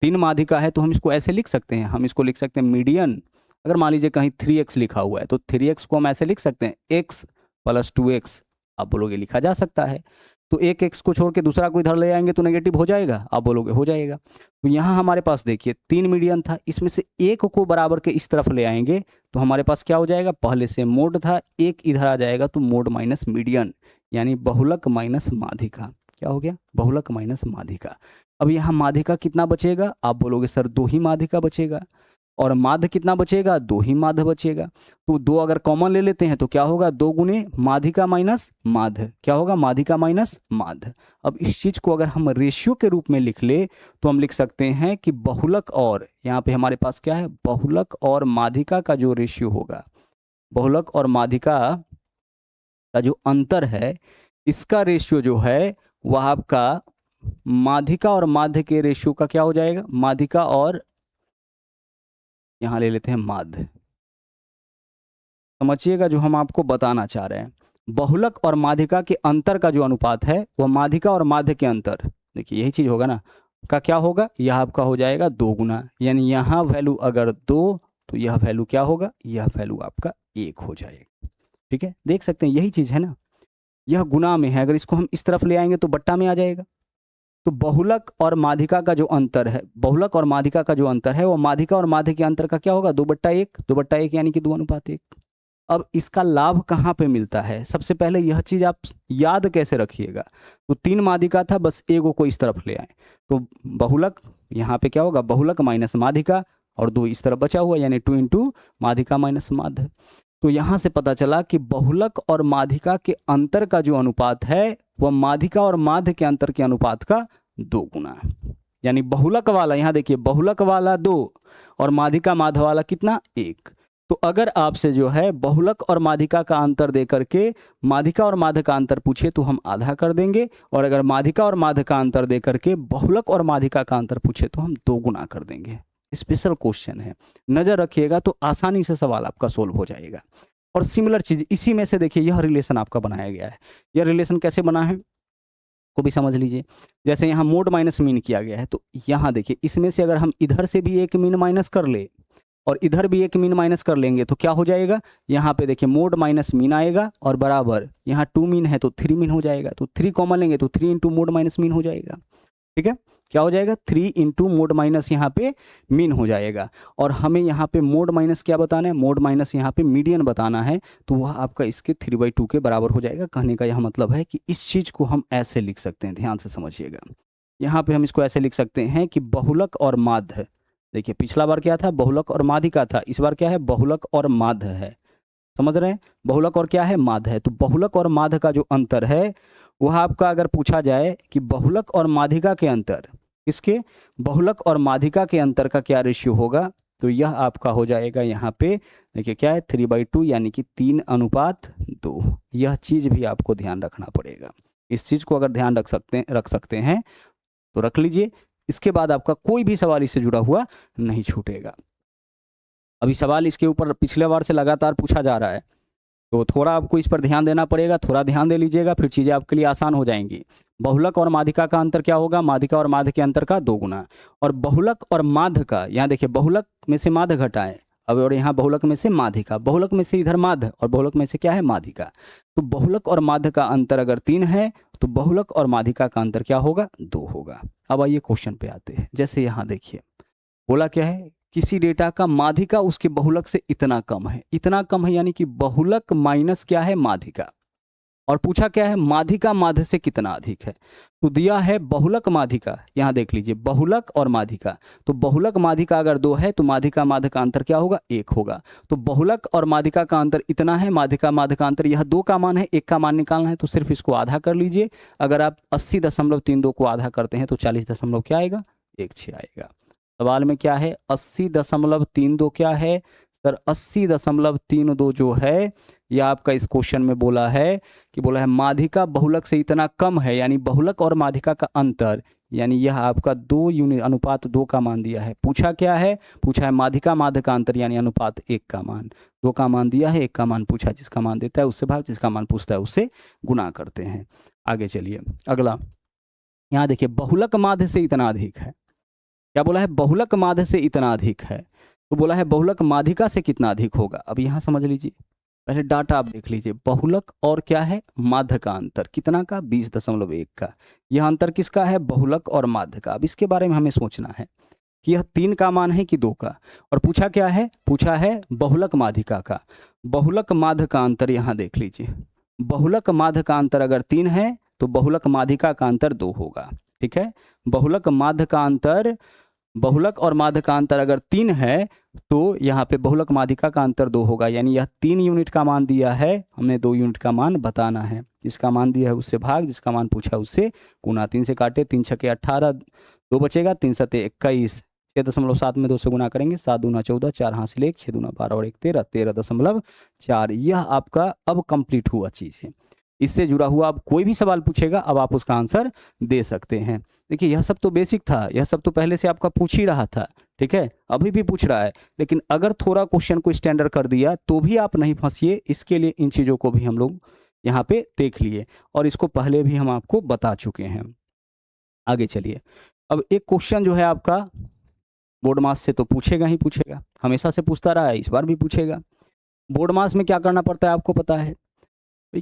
3 माध्यिका है तो हम इसको ऐसे लिख सकते हैं, हम इसको लिख सकते हैं मीडियन। अगर मान लीजिए कहीं 3x लिखा हुआ है तो 3x को हम ऐसे लिख सकते हैं x + 2x, आप बोलोगे लिखा जा सकता है। तो एक x को छोड़ के दूसरा को इधर ले आएंगे तो नेगेटिव हो जाएगा, आप बोलोगे हो जाएगा। तो यहाँ हमारे पास देखिए 3 मीडियन था, इसमें से एक को बराबर के इस तरफ ले आएंगे तो हमारे पास क्या हो जाएगा, पहले से मोड था, एक इधर आ जाएगा तो मोड माइनस मीडियन, यानी बहुलक माइनस माध्यिका। क्या हो गया, बहुलक माइनस माध्यिका। अब यहाँ माध्यिका कितना बचेगा, आप बोलोगे सर 2 ही माध्यिका बचेगा, और माध्य कितना बचेगा, 2 ही माध्य बचेगा। तो 2 अगर कॉमन ले लेते हैं तो क्या होगा, 2 गुने माध्यिका माइनस माध्य, क्या होगा माध्यिका माइनस माध्य। अब इस चीज को अगर हम रेशियो के रूप में लिख ले तो हम लिख सकते हैं कि बहुलक, और यहाँ पे हमारे पास क्या है, बहुलक और माध्यिका का जो रेशियो होगा, बहुलक और माध्यिका का जो अंतर है, इसका रेशियो जो है वह आपका माध्यिका और माध्य के रेशियो का क्या हो जाएगा, माध्यिका और यहां ले लेते हैं माध्य। समझिएगा जो हम आपको बताना चाह रहे हैं, बहुलक और माध्यिका के अंतर का जो अनुपात है वह माध्यिका और माध्य के अंतर, देखिए यही चीज होगा ना, का क्या होगा, यह आपका हो जाएगा 2 गुना, यानी यहाँ वैल्यू अगर 2 तो यह वैल्यू क्या होगा, यह वैल्यू आपका 1 हो जाएगा। ठीक है, देख सकते हैं यही चीज़ है ना, यह गुना में है, अगर इसको हम इस तरफ ले आएंगे तो बट्टा में आ जाएगा। तो बहुलक और माध्यिका का जो अंतर है, बहुलक और माध्यिका का जो अंतर है वो माध्यिका और माध्य के अंतर का क्या होगा, 2/1, 2/1 यानी कि 2:1। अब इसका लाभ कहाँ पे मिलता है, सबसे पहले यह चीज आप याद कैसे रखिएगा। तो 3 माध्यिका था, बस एगो को इस तरफ ले आए तो बहुलक यहाँ पे क्या होगा, बहुलक माइनस माध्यिका, और 2 इस तरफ बचा हुआ यानी 2 इंटू माध्यिका माइनस माध्य। तो यहाँ से पता चला कि बहुलक और माध्यिका के अंतर का जो अनुपात है वह माध्यिका और माध्य के अंतर के अनुपात का 2 गुना है। यानी बहुलक वाला, यहाँ देखिए बहुलक वाला 2 और माध्यिका माध्य वाला कितना, 1। तो अगर आपसे जो है बहुलक और माध्यिका का अंतर दे करके माध्यिका और माध्य का अंतर पूछे तो हम आधा कर देंगे, और अगर माध्यिका और माध्य का अंतर दे करके बहुलक और माध्यिका का अंतर पूछे तो हम 2 गुना कर देंगे। स्पेशल क्वेश्चन है, नजर रखिएगा तो आसानी से सवाल आपका सोल्व हो जाएगा। और सिमिलर चीज इसी में से देखिए, यह रिलेशन आपका बनाया गया है। यह रिलेशन कैसे बना है को भी समझ लीजिए। जैसे यहाँ मोड माइनस मीन किया गया है, तो यहाँ देखिए इसमें से अगर हम इधर से भी एक मीन माइनस कर ले और इधर भी एक मीन माइनस कर लेंगे तो क्या हो जाएगा, यहाँ पे देखिए मोड माइनस मीन आएगा और बराबर यहाँ 2 मीन है तो 3 मीन हो जाएगा। तो 3 कॉमन लेंगे तो 3 इंटू मोड माइनस मीन हो जाएगा। ठीक है, क्या हो जाएगा, 3 इंटू मोड माइनस यहाँ पे मीन हो जाएगा। और हमें यहाँ पे मोड माइनस क्या बताना है, मोड माइनस यहाँ पे मीडियन बताना है, तो वह आपका इसके 3/2 के बराबर हो जाएगा। कहने का यह मतलब है कि इस चीज को हम ऐसे लिख सकते हैं, ध्यान से समझिएगा। यहाँ पे हम इसको ऐसे लिख सकते हैं कि बहुलक और माध्य, देखिए पिछला बार क्या था, बहुलक और माध्यिका था, इस बार क्या है, बहुलक और माध्य है। समझ रहे हैं, बहुलक और क्या है, माध्य है। तो बहुलक और माध्य का जो अंतर है वह आपका अगर पूछा जाए कि बहुलक और माध्यिका के अंतर, इसके बहुलक और माध्यिका के अंतर का क्या रेशियो होगा, तो यह आपका हो जाएगा यहाँ पे देखिए क्या है, 3/2 यानी कि 3:2। यह चीज भी आपको ध्यान रखना पड़ेगा। इस चीज को अगर ध्यान रख सकते हैं तो रख लीजिए। इसके बाद आपका कोई भी सवाल इससे जुड़ा हुआ नहीं छूटेगा। अभी सवाल इसके ऊपर पिछले बार से लगातार पूछा जा रहा है, तो थोड़ा आपको इस पर ध्यान देना पड़ेगा, थोड़ा ध्यान दे लीजिएगा, फिर चीज़ें आपके लिए आसान हो जाएंगी। बहुलक और माध्यिका का अंतर क्या होगा, माध्यिका और माध्य के अंतर का 2 गुना। और बहुलक और माध्य का, यहाँ देखिए बहुलक में से माध्य घटाएं अब, और यहाँ बहुलक में से माध्यिका, बहुलक में से इधर माध्य और बहुलक में से क्या है, माध्यिका। तो बहुलक और माध्य का अंतर अगर 3 है तो बहुलक और माध्यिका का अंतर क्या होगा, 2 होगा। अब आइए क्वेश्चन पे आते हैं। जैसे यहाँ देखिए बोला क्या है, किसी डेटा का माध्यिका उसके बहुलक से इतना कम है, इतना कम है यानी कि बहुलक माइनस क्या है, माध्यिका। और पूछा क्या है, माध्यिका माध्य से कितना अधिक है। तो दिया है बहुलक माध्यिका, यहाँ देख लीजिए बहुलक और माध्यिका। तो बहुलक माध्यिका अगर 2 है तो माध्यिका माध्य का अंतर क्या होगा, 1 होगा। तो बहुलक और माध्यिका का अंतर इतना है, माध्यिका माध्य का अंतर यह 2 का मान है, 1 का मान निकालना है तो सिर्फ इसको आधा कर लीजिए। अगर आप 80.32 को आधा करते हैं तो 40 क्या आएगा, 16 आएगा। सवाल में क्या है, 80.32 क्या है सर, 80.32 जो है यह आपका इस क्वेश्चन में बोला है कि बोला है माध्यिका बहुलक से इतना कम है, यानी बहुलक और माध्यिका का अंतर, यानी यह आपका 2 यूनिट अनुपात 2 का मान दिया है। पूछा क्या है, पूछा है माध्यिका माध्य का अंतर यानी अनुपात 1 का मान, 2 का मान दिया है, 1 का मान पूछा, जिसका मान देता है उससे भाग, जिसका मान पूछता है उससे गुना करते हैं। आगे चलिए अगला, यहाँ देखिए बहुलक माध्य से इतना अधिक है, क्या बोला है, बहुलक माध्य से इतना अधिक है। तो बोला है बहुलक माध्यिका से कितना अधिक होगा। अब यहाँ समझ लीजिए, पहले डाटा आप देख लीजिए, बहुलक और क्या है, माध्य का अंतर कितना का, 20.1 का। यह अंतर किसका है, बहुलक और माध्य का। अब इसके बारे में हमें सोचना है कि यह 3 का मान है कि 2 का। और पूछा क्या है, पूछा है बहुलक माध्यिका का। बहुलक माध्य का अंतर यहाँ देख लीजिए, बहुलक माध्य का अंतर अगर 3 है तो बहुलक माध्यिका का अंतर 2 होगा। ठीक है, बहुलक माध्य का अंतर, बहुलक और माध्य का अंतर अगर 3 है तो यहाँ पे बहुलक माध्यिका का अंतर 2 होगा। यानी यह 3 यूनिट का मान दिया है, हमें 2 यूनिट का मान बताना है। जिसका मान दिया है उससे भाग, जिसका मान पूछा उससे गुना। 3 से काटे, 3 छके 18, 2 बचेगा, 3 सते 21, 6.7 में 2 से गुना करेंगे, 7 दूना 14, 4 हासिल 1, 6 दूना 12 और 1 13, 13.4। यह आपका अब कंप्लीट हुआ चीज़ है। इससे जुड़ा हुआ अब कोई भी सवाल पूछेगा अब आप उसका आंसर दे सकते हैं। देखिए यह सब तो बेसिक था, यह सब तो पहले से आपका पूछ ही रहा था, ठीक है, अभी भी पूछ रहा है, लेकिन अगर थोड़ा क्वेश्चन को स्टैंडर्ड कर दिया तो भी आप नहीं फंसिए। इसके लिए इन चीज़ों को भी हम लोग यहाँ पे देख लिए और इसको पहले भी हम आपको बता चुके हैं। आगे चलिए, अब एक क्वेश्चन जो है आपका बोर्ड मास से तो पूछेगा ही पूछेगा, हमेशा से पूछता रहा है, इस बार भी पूछेगा। बोर्ड मास में क्या करना पड़ता है आपको पता है,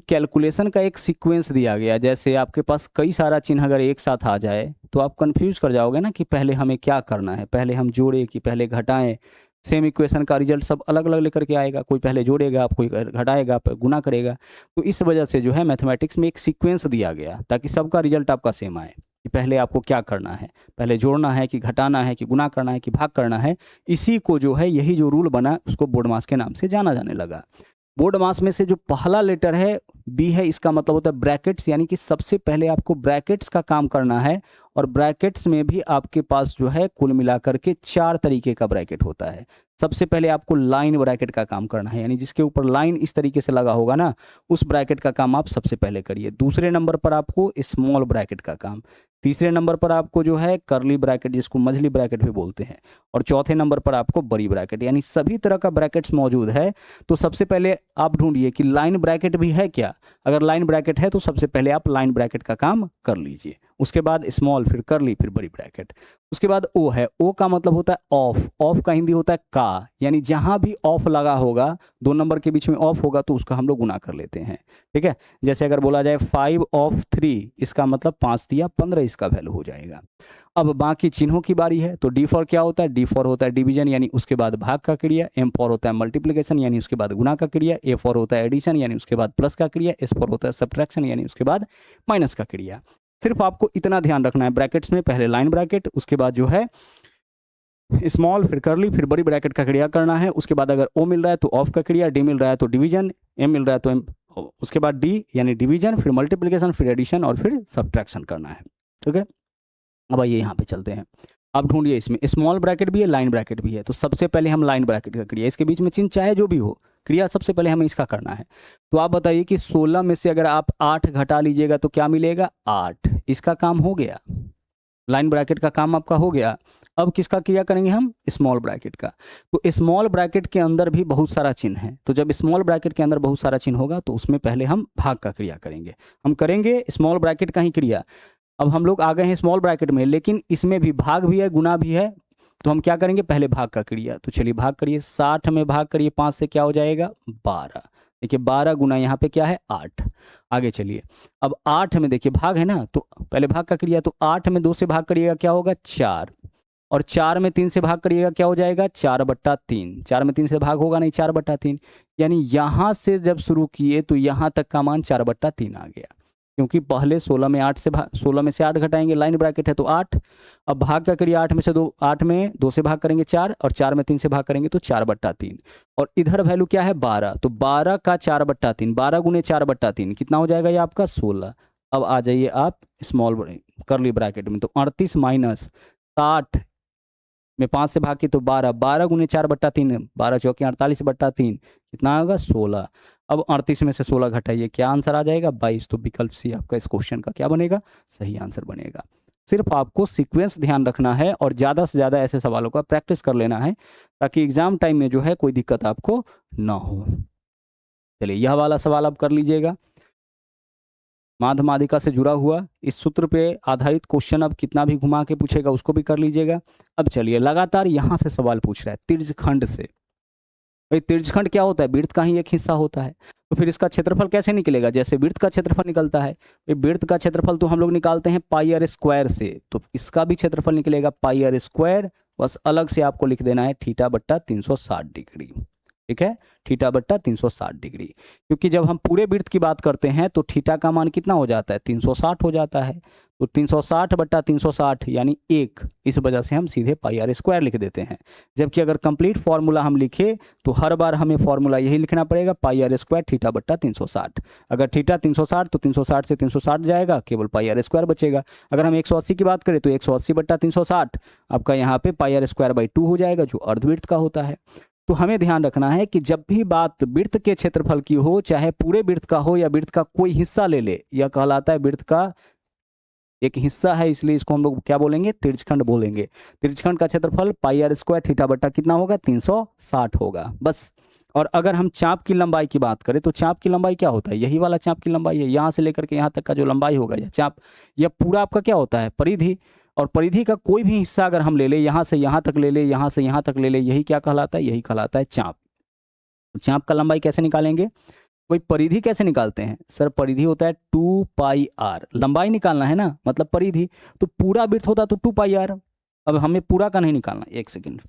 कैलकुलेशन का एक सीक्वेंस दिया गया। जैसे आपके पास कई सारा चिन्ह अगर एक साथ आ जाए तो आप कंफ्यूज कर जाओगे ना कि पहले हमें क्या करना है, पहले हम जोड़े कि पहले घटाएं। सेम इक्वेशन का रिजल्ट सब अलग अलग लेकर के आएगा, कोई पहले जोड़ेगा, कोई घटाएगा, गुना करेगा। तो इस वजह से जो है मैथमेटिक्स में एक सीक्वेंस दिया गया ताकि सबका रिजल्ट आपका सेम आए, कि पहले आपको क्या करना है, पहले जोड़ना है कि घटाना है कि गुना करना है कि भाग करना है। इसी को जो है, यही जो रूल बना उसको बोर्ड मास के नाम से जाना जाने लगा। बोर्ड मास में से जो पहला लेटर है बी है, इसका मतलब होता है ब्रैकेट्स, यानी कि सबसे पहले आपको ब्रैकेट्स का काम करना है। और ब्रैकेट्स में भी आपके पास जो है कुल मिलाकर के 4 तरीके का ब्रैकेट होता है। सबसे पहले आपको लाइन ब्रैकेट का काम करना है, यानी जिसके ऊपर लाइन इस तरीके से लगा होगा ना, उस ब्रैकेट का काम आप सबसे पहले करिए। दूसरे नंबर पर आपको स्मॉल ब्रैकेट का काम। तीसरे नंबर पर आपको जो है करली ब्रैकेट, जिसको मझली ब्रैकेट भी बोलते हैं। और चौथे नंबर पर आपको बड़ी ब्रैकेट, यानी सभी तरह का ब्रैकेट्स मौजूद है। तो सबसे पहले आप ढूंढिए कि लाइन ब्रैकेट भी है क्या। अगर लाइन ब्रैकेट है तो सबसे पहले आप लाइन ब्रैकेट का काम कर लीजिए। उसके बाद स्मॉल, फिर करली, फिर बड़ी ब्रैकेट। उसके बाद ओ है, ओ का मतलब होता है ऑफ। ऑफ का हिंदी होता है का, यानी जहां भी ऑफ लगा होगा, 2 नंबर के बीच में ऑफ होगा तो उसका हम लोग गुना कर लेते हैं। ठीक है, जैसे अगर बोला जाए 5 ऑफ 3, इसका मतलब 5 दिया 15 इसका वैल्यू हो जाएगा। अब बाकी चिन्हों की बारी है। तो डी फॉर क्या होता है, डी फॉर होता है डिवीजन, यानी उसके बाद भाग का क्रिया। एम फॉर होता है मल्टीप्लिकेशन, यानी उसके बाद गुना का क्रिया। ए फॉर होता है एडिशन, यानी उसके बाद प्लस का क्रिया। एस फॉर होता है सब्ट्रैक्शन, यानी उसके बाद माइनस का क्रिया। सिर्फ आपको इतना ध्यान रखना है, ब्रैकेट्स में पहले लाइन ब्रैकेट, उसके बाद जो है स्मॉल, फिर करली, फिर बड़ी ब्रैकेट का क्रिया करना है। उसके बाद अगर ओ मिल रहा है तो ऑफ का क्रिया, डी मिल रहा है तो डिवीजन, एम मिल रहा है तो एम, उसके बाद डी यानी डिवीजन, फिर मल्टीप्लिकेशन, फिर एडिशन और फिर सब्ट्रैक्शन करना है। ठीक है, अब आइए यहाँ पे चलते हैं। आप ढूंढिए, इसमें स्मॉल ब्रैकेट भी है, लाइन ब्रैकेट भी है। तो सबसे पहले हम लाइन ब्रैकेट का क्रिया, इसके बीच में चिन्ह चाहे जो भी हो, क्रिया सबसे पहले हमें इसका करना है। तो आप बताइए कि 16 में से अगर आप 8 घटा लीजिएगा तो क्या मिलेगा, 8। इसका काम हो गया, लाइन ब्रैकेट का काम आपका हो गया। अब किसका क्रिया करेंगे हम, स्मॉल ब्रैकेट का। तो स्मॉल ब्रैकेट के अंदर भी बहुत सारा चिन्ह है। तो जब स्मॉल ब्रैकेट के अंदर बहुत सारा चिन्ह होगा तो उसमें पहले हम भाग का क्रिया करेंगे। हम करेंगे स्मॉल ब्रैकेट का ही क्रिया। अब हम लोग आ गए हैं स्मॉल ब्रैकेट में, लेकिन इसमें भी भाग भी है, गुना भी है। तो हम क्या करेंगे, पहले भाग का क्रिया। तो चलिए भाग करिए, 60 में भाग करिए 5 से, क्या हो जाएगा 12। देखिए 12 गुना यहाँ पे क्या है 8। आगे चलिए, अब 8 में देखिए भाग है ना, तो पहले भाग का क्रिया। तो 8 में 2 से भाग करिएगा क्या होगा 4, और 4 में 3 से भाग करिएगा क्या हो जाएगा 4/3। 4 में 3 से भाग होगा नहीं, 4/3। यानी यहाँ से जब शुरू किए तो यहाँ तक का मान 4/3 आ गया, क्योंकि पहले 16 में 8 से 16 में से 8 घटाएंगे, लाइन ब्रैकेट है तो 8। अब भाग का करिए, 8 में से 2, 8 में 2 से भाग करेंगे 4, और 4 में 3 से भाग करेंगे तो 4/3। और इधर वैल्यू क्या है 12, तो 12 का 4/3, 12 गुने 4/3 कितना हो जाएगा ये आपका 16। अब आ जाइए आप स्मॉल करली ब्रैकेट में, तो 38 माइनस 60 में 5 से भाग की तो 12, 12 गुने 4/3, 12 चौकी 48/3, कितना होगा 16। अब 38 में से 16 घटाइए, क्या आंसर आ जाएगा 22। तो विकल्प सी आपका इस क्वेश्चन का क्या बनेगा, सही आंसर बनेगा। सिर्फ आपको सीक्वेंस ध्यान रखना है और ज़्यादा से ज़्यादा ऐसे सवालों का प्रैक्टिस कर लेना है, ताकि एग्जाम टाइम में जो है कोई दिक्कत आपको ना हो। चलिए यह वाला सवाल आप कर लीजिएगा, माध्यमादिका से जुड़ा हुआ इस सूत्र पे आधारित क्वेश्चन। अब कितना भी घुमा के पूछेगा उसको भी कर लीजिएगा। अब चलिए लगातार यहाँ से सवाल पूछ रहा है तिर्यखंड से। भाई तिर्यखंड क्या होता है, वृत्त का ही एक हिस्सा होता है। तो फिर इसका क्षेत्रफल कैसे निकलेगा, जैसे वृत्त का क्षेत्रफल निकलता है, वृत्त का क्षेत्रफल तो हम लोग निकालते हैं पाई आर स्क्वायर से, तो इसका भी क्षेत्रफल निकलेगा पाई आर स्क्वायर। बस अलग से आपको लिख देना है θ/360 डिग्री। ठीक है, θ/360 डिग्री, क्योंकि जब हम पूरे वृत्त की बात करते हैं तो थीटा का मान कितना हो जाता है 360 हो जाता है। तो 360/360 यानी 1, इस वजह से हम सीधे पाई आर स्क्वायर लिख देते हैं। जबकि अगर कंप्लीट फॉर्मूला हम लिखे तो हर बार हमें फॉर्मूला यही लिखना पड़ेगा, पाई आर स्क्वायर θ/360। अगर थीटा 360 तो 360 से 360 जाएगा, केवल पाई आर स्क्वायर बचेगा। अगर हम 180 की बात करें तो 180/360 आपका यहाँ पे पाई आर स्क्वायर बाई 2 हो जाएगा, जो अर्धवृत्त का होता है। तो हमें ध्यान रखना है कि जब भी बात वृत्त के क्षेत्रफल की हो, चाहे पूरे वृत्त का हो या वृत्त का कोई हिस्सा ले ले, यह कहलाता है वृत्त का एक हिस्सा है, इसलिए इसको हम लोग क्या बोलेंगे, तिर्यखंड बोलेंगे। तिर्यखंड का क्षेत्रफल पाई आर स्क्वायर θ कितना होगा 360 होगा बस। और अगर हम चाप की लंबाई की बात करें तो चाप की लंबाई क्या होता है, यही वाला चाप की लंबाई है, यहाँ से लेकर के यहाँ तक का जो लंबाई होगा यह चाप, यह पूरा आपका क्या होता है परिधि। और परिधि का कोई भी हिस्सा अगर हम ले ले, यहाँ से यहाँ तक ले ले, यहाँ से यहाँ तक ले ले, यही क्या कहलाता है? यही कहलाता है चाप। चाप का लंबाई कैसे निकालेंगे? वही परिधि कैसे निकालते हैं सर? परिधि होता है 2πr, लंबाई निकालना है ना, मतलब परिधि, तो पूरा वृत्त होता तो 2πr। अब हमें पूरा का नहीं निकालना, एक सेकेंड।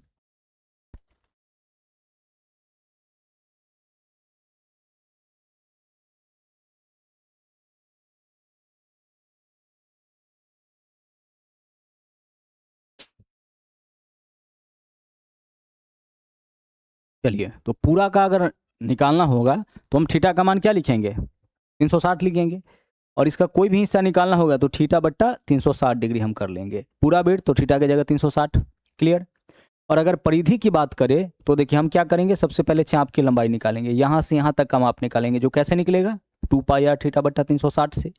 चलिए, तो पूरा का अगर निकालना होगा तो हम थीटा का मान क्या लिखेंगे? 360 लिखेंगे। और इसका कोई भी हिस्सा निकालना होगा तो थीटा बट्टा 360 डिग्री हम कर लेंगे। पूरा वृत्त तो थीटा की जगह 360। क्लियर? और अगर परिधि की बात करें तो देखिए हम क्या करेंगे, सबसे पहले चाप की लंबाई निकालेंगे, यहाँ से यहाँ तक का माप निकालेंगे, जो कैसे निकलेगा? 2πr थीटा बट्टा 360 से।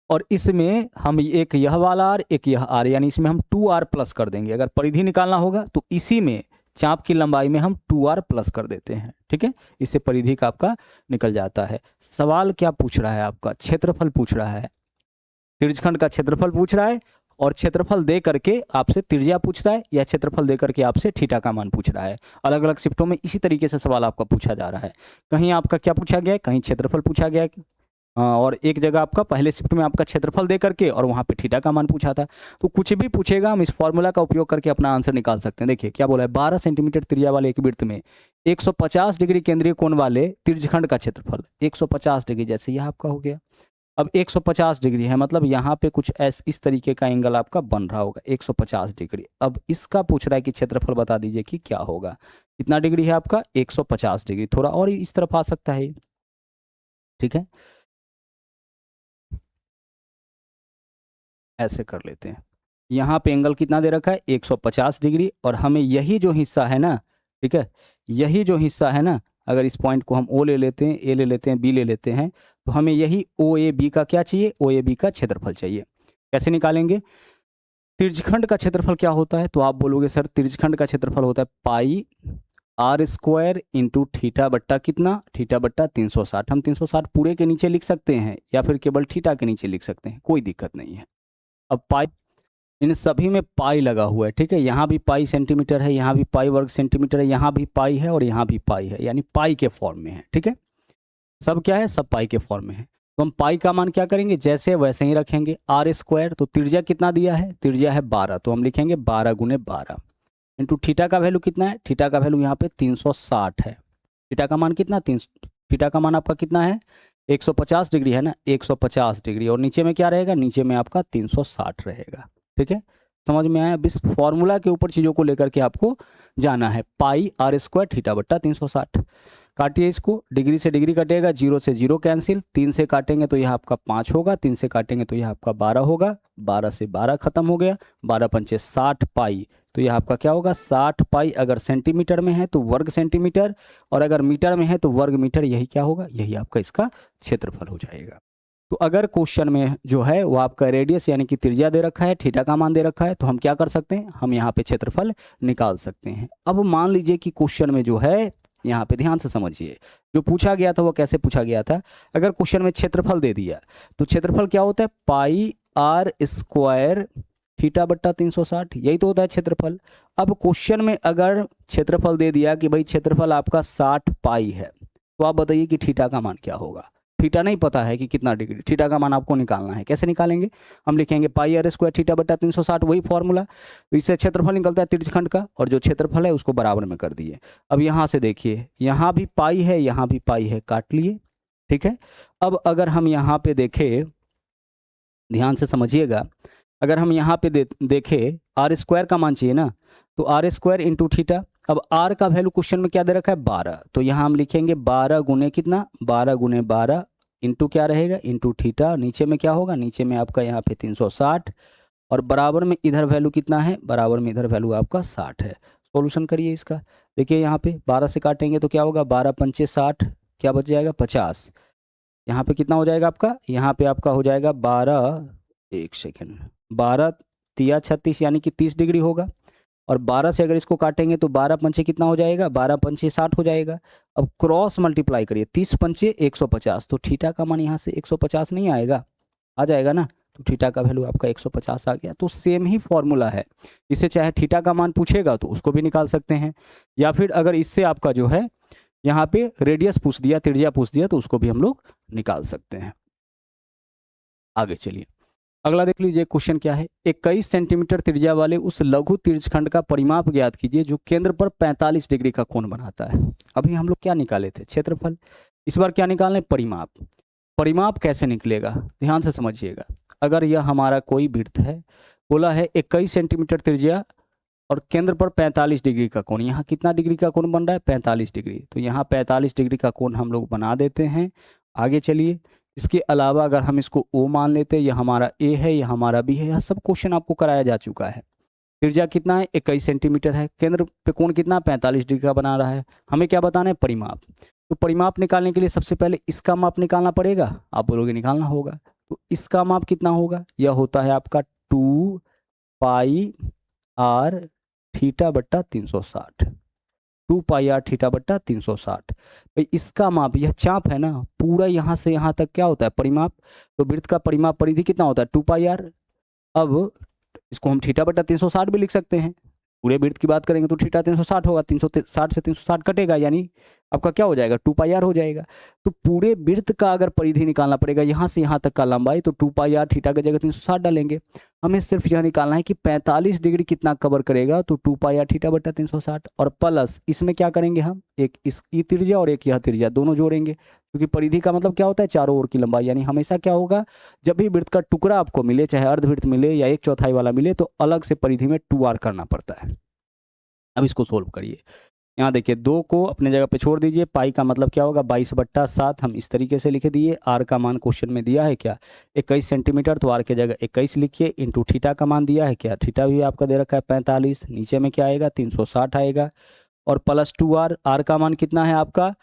और इसमें हम एक यह वाला आर, एक यह आर, यानी इसमें हम 2r प्लस कर देंगे। अगर परिधि निकालना होगा तो इसी में चाप की लंबाई में हम 2r प्लस कर देते हैं। ठीक है, इससे परिधि का आपका निकल जाता है। सवाल क्या पूछ रहा है आपका? क्षेत्रफल पूछ रहा है, त्रिज्यखंड का क्षेत्रफल पूछ रहा है, और क्षेत्रफल दे करके आपसे त्रिज्या पूछ रहा है, या क्षेत्रफल दे करके आपसे थीटा का मान पूछ रहा है। अलग अलग शिफ्टों में इसी तरीके से सवाल आपका पूछा जा रहा है। कहीं आपका क्या पूछा गया है? कहीं क्षेत्रफल पूछा गया है, और एक जगह आपका पहले शिफ्ट में आपका क्षेत्रफल दे करके और वहाँ पे थीटा का मान पूछा था। तो कुछ भी पूछेगा हम इस फॉर्मूला का उपयोग करके अपना आंसर निकाल सकते हैं। देखिए क्या बोला है, 12 सेंटीमीटर त्रिज्या वाले एक वृत्त में 150 डिग्री केंद्रीय कोण वाले त्रिज्यखंड का क्षेत्रफल 150 डिग्री, जैसे यह आपका हो गया। अब 150 डिग्री है, मतलब यहाँ पे कुछ इस तरीके का एंगल आपका बन रहा होगा 150 डिग्री। अब इसका पूछ रहा है कि क्षेत्रफल बता दीजिए कि क्या होगा। कितना डिग्री है आपका? 150 डिग्री। थोड़ा और इस तरफ आ सकता है, ठीक है, ऐसे कर लेते हैं। यहाँ पे एंगल कितना दे रखा है? 150 डिग्री। और हमें यही जो हिस्सा है ना, ठीक है, यही जो हिस्सा है ना, अगर इस पॉइंट को हम O ले लेते हैं, A ले लेते हैं, B ले लेते हैं, तो हमें यही OAB का क्या चाहिए? OAB का क्षेत्रफल चाहिए। कैसे निकालेंगे? त्रिज्यखंड का क्षेत्रफल क्या होता है? तो आप बोलोगे सर त्रिज्यखंड का क्षेत्रफल होता है पाई r स्क्वायर इंटू थीटा बट्टा कितना? थीटा बट्टा 360। हम 360 पूरे के नीचे लिख सकते हैं या फिर केवल थीटा के नीचे लिख सकते हैं, कोई दिक्कत नहीं है। अब पाई, इन सभी में पाई लगा हुआ है, ठीक है, यहाँ भी पाई सेंटीमीटर है, यहाँ भी पाई वर्ग सेंटीमीटर है, यहाँ भी पाई है और यहाँ भी पाई है, यानी पाई के फॉर्म में है। ठीक है, सब क्या है? सब पाई के फॉर्म में है। तो हम पाई का मान क्या करेंगे? जैसे वैसे ही रखेंगे। आर स्क्वायर, तो त्रिज्या कितना दिया है? त्रिज्या है 12, तो हम लिखेंगे 12 गुने 12 इंटू थीटा का वैल्यू कितना है? थीटा का वैल्यू यहाँ पे 360 है। थीटा का मान कितना? थीटा का मान आपका कितना है? 150 डिग्री है ना, 150 डिग्री। और नीचे में क्या रहेगा? नीचे में आपका 360 रहेगा। ठीक है, समझ में आया? अब इस फॉर्मूला के ऊपर चीज़ों को लेकर के आपको जाना है। पाई r स्क्वायर थीटा बट्टा 360। काटिए इसको, डिग्री से डिग्री कटेगा, 0 से 0 कैंसिल, 3 से काटेंगे तो यह आपका 5 होगा, 3 से काटेंगे तो यह आपका 12 होगा, 12 से 12 खत्म हो गया, 12 पंचे 60 पाई, तो यह आपका क्या होगा? 60 पाई। अगर सेंटीमीटर में है तो वर्ग सेंटीमीटर, और अगर मीटर में है तो वर्ग मीटर। यही क्या होगा? यही आपका इसका क्षेत्रफल हो जाएगा। तो अगर क्वेश्चन में जो है वो आपका रेडियस यानी कि त्रिज्या दे रखा है, थीटा का मान दे रखा है, तो हम क्या कर सकते हैं? हम यहाँ पे क्षेत्रफल निकाल सकते हैं। अब मान लीजिए कि क्वेश्चन में जो है, यहाँ पे ध्यान से समझिए, जो पूछा गया था वो कैसे पूछा गया था। अगर क्वेश्चन में क्षेत्रफल दे दिया तो क्षेत्रफल क्या होता है? पाई r स्क्वायर थीटा बट्टा 360, यही तो होता है क्षेत्रफल। अब क्वेश्चन में अगर क्षेत्रफल दे दिया कि भाई क्षेत्रफल आपका 60 पाई है, तो आप बताइए कि थीटा का मान क्या होगा। थीटा नहीं पता है कि कितना डिग्री, थीटा का मान आपको निकालना है। कैसे निकालेंगे? हम लिखेंगे पाई r स्क्वायर थीटा बट्टा 360, वही फॉर्मूला। तो इससे क्षेत्रफल निकलता है त्रिज्यखंड का, और जो क्षेत्रफल है उसको बराबर में कर दिए। अब यहाँ से देखिए, यहाँ भी पाई है, यहाँ भी पाई है, काट लिए। ठीक है, अब अगर हम यहाँ पे देखें, ध्यान से समझिएगा, अगर हम यहाँ पे देखें r स्क्वायर का मान चाहिए ना, तो r स्क्वायर इंटू थीटा। अब r का वैल्यू क्वेश्चन में क्या दे रखा है? 12, तो यहाँ हम लिखेंगे 12 गुने कितना? 12 गुने 12 इंटू क्या रहेगा? Into theta. नीचे में क्या होगा? नीचे में आपका यहाँ पे 360, और बराबर में इधर वैल्यू कितना है? बराबर में इधर वैल्यू आपका 60 है। सॉल्यूशन करिए इसका। देखिए यहाँ पे 12 से काटेंगे तो क्या होगा? 12 पंचे 60, क्या बच जाएगा? 50। यहाँ पे कितना हो जाएगा आपका? यहाँ पे आपका हो जाएगा 12, एक सेकेंड, 12 तिया 36 यानी कि 30 डिग्री होगा। और 12 से अगर इसको काटेंगे तो 12 पंचे कितना हो जाएगा? 12 पंचे 60 हो जाएगा। अब क्रॉस मल्टीप्लाई करिए, 30 पंचे 150, तो थीटा का मान यहाँ से 150 नहीं आएगा? आ जाएगा ना, तो थीटा का वैल्यू आपका 150 आ गया। तो सेम ही फॉर्मूला है, इससे चाहे थीटा का मान पूछेगा तो उसको भी निकाल सकते हैं, या फिर अगर इससे आपका जो है यहाँ पे रेडियस पूछ दिया, त्रिज्या पूछ दिया, तो उसको भी हम लोग निकाल सकते हैं। आगे चलिए, अगला देख लीजिए क्वेश्चन क्या है। 21 सेंटीमीटर त्रिज्या वाले उस लघु तिर्यकखंड का परिमाप ज्ञात कीजिए जो केंद्र पर 45 डिग्री का कोण बनाता है। अभी हम लोग क्या निकाले थे, क्षेत्रफल। इस बार क्या निकालना है, परिमाप। परिमाप कैसे निकलेगा, ध्यान से समझिएगा। अगर यह हमारा कोई वृत्त है, बोला है 21 सेंटीमीटर त्रिज्या और केंद्र पर 45 डिग्री का कोण, यहाँ कितना डिग्री का कोण बन रहा है, 45 डिग्री। तो यहाँ 45 डिग्री का कोण हम लोग बना देते हैं। आगे चलिए, इसके अलावा अगर हम इसको O मान लेते हैं, यह हमारा A है, यह हमारा B है। यह सब क्वेश्चन आपको कराया जा चुका है। त्रिज्या कितना है, 21 सेंटीमीटर है, केंद्र पे कोण कितना, 45 डिग्री का बना रहा है। हमें क्या बताना है, परिमाप। तो परिमाप निकालने के लिए सबसे पहले इसका माप निकालना पड़ेगा। आप बोलोगे निकालना होगा, तो इसका माप कितना होगा, यह होता है आपका 2 पाई r थीटा बट्टा 360, 2 पाई r थीटा बट्टा 360। भाई इसका माप, यह चाप है ना, पूरा यहाँ से यहाँ तक क्या होता है, परिमाप। तो वृत्त का परिमाप परिधि कितना होता है, 2 पाई r। अब इसको हम थीटा बट्टा 360 भी लिख सकते हैं। पूरे वृत्त की बात करेंगे तो थीटा 360 होगा, 360 से 360 कटेगा, यानी आपका क्या हो जाएगा, 2 पाई r हो जाएगा। तो पूरे वृत्त का अगर परिधि निकालना पड़ेगा, यहाँ से यहाँ तक का लंबाई, तो 2 पाई r थीटा की जगह 360 डालेंगे। हमें सिर्फ यह निकालना है कि 45 डिग्री कितना कवर करेगा, तो 2 पाई r थीटा बट्टा 360, और प्लस इसमें क्या करेंगे हम, एक इस ई त्रिज्या और एक यह त्रिज्या, दोनों जोड़ेंगे। क्योंकि परिधि का मतलब क्या होता है, चारों ओर की लंबाई। यानी हमेशा क्या होगा, जब भी वृत्त का टुकड़ा आपको मिले, चाहे अर्धवृत्त मिले या 1/4 वाला मिले, तो अलग से परिधि में 2r करना पड़ता है। अब इसको सोल्व करिए। यहाँ देखिए, 2 को अपने जगह पे छोड़ दीजिए। पाई का मतलब क्या होगा, 22/7। हम इस तरीके से लिख दिए। आर का मान क्वेश्चन में दिया है क्या, 21 सेंटीमीटर, तो आर के जगह 21 लिखिए। इंटू थीटा का मान दिया है क्या, थीटा भी आपका दे रखा है 45। नीचे में क्या आएगा, 360 आएगा, और प्लस 2r। आर का मान कितना है आपका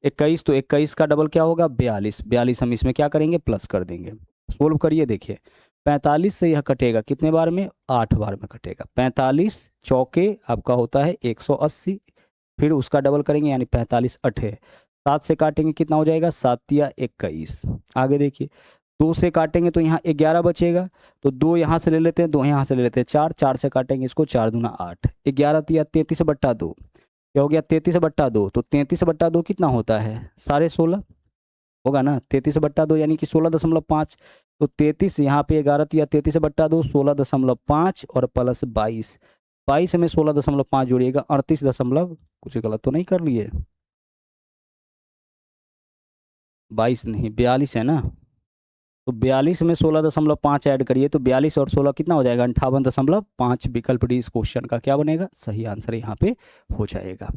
21, तो 21 का डबल क्या होगा, 42। 42 हम इसमें क्या करेंगे, प्लस कर देंगे। सोल्व करिए, देखिए 45 से यह कटेगा कितने बार में, 8 बार में कटेगा। 45 चौके आपका होता है 180, फिर उसका डबल करेंगे यानी 45 अठे, 7 से काटेंगे कितना हो जाएगा, 7 या 21। आगे देखिए, 2 से काटेंगे तो यहाँ 11 बचेगा, तो 2 यहाँ से ले लेते हैं, 2 यहाँ से ले लेते हैं, 4, 4 से काटेंगे इसको, 4 दूना 8, 11 या 33/2 क्या हो गया, 33/2। तो 33/2 कितना होता है, 16.5 होगा ना, 33/2 यानी कि 16.5। तो 33 यहाँ पे 11 या 33/2, 16.5 और प्लस 22। 22 में 16.5 जोड़िएगा, 38 दशमलव, कुछ गलत तो नहीं कर लिए, 22 नहीं 42 है ना। तो 42 में 16.5 ऐड करिए, तो 42 और 16 कितना हो जाएगा, 58.5। विकल्प डी इस क्वेश्चन का क्या बनेगा, सही आंसर यहाँ पे हो जाएगा।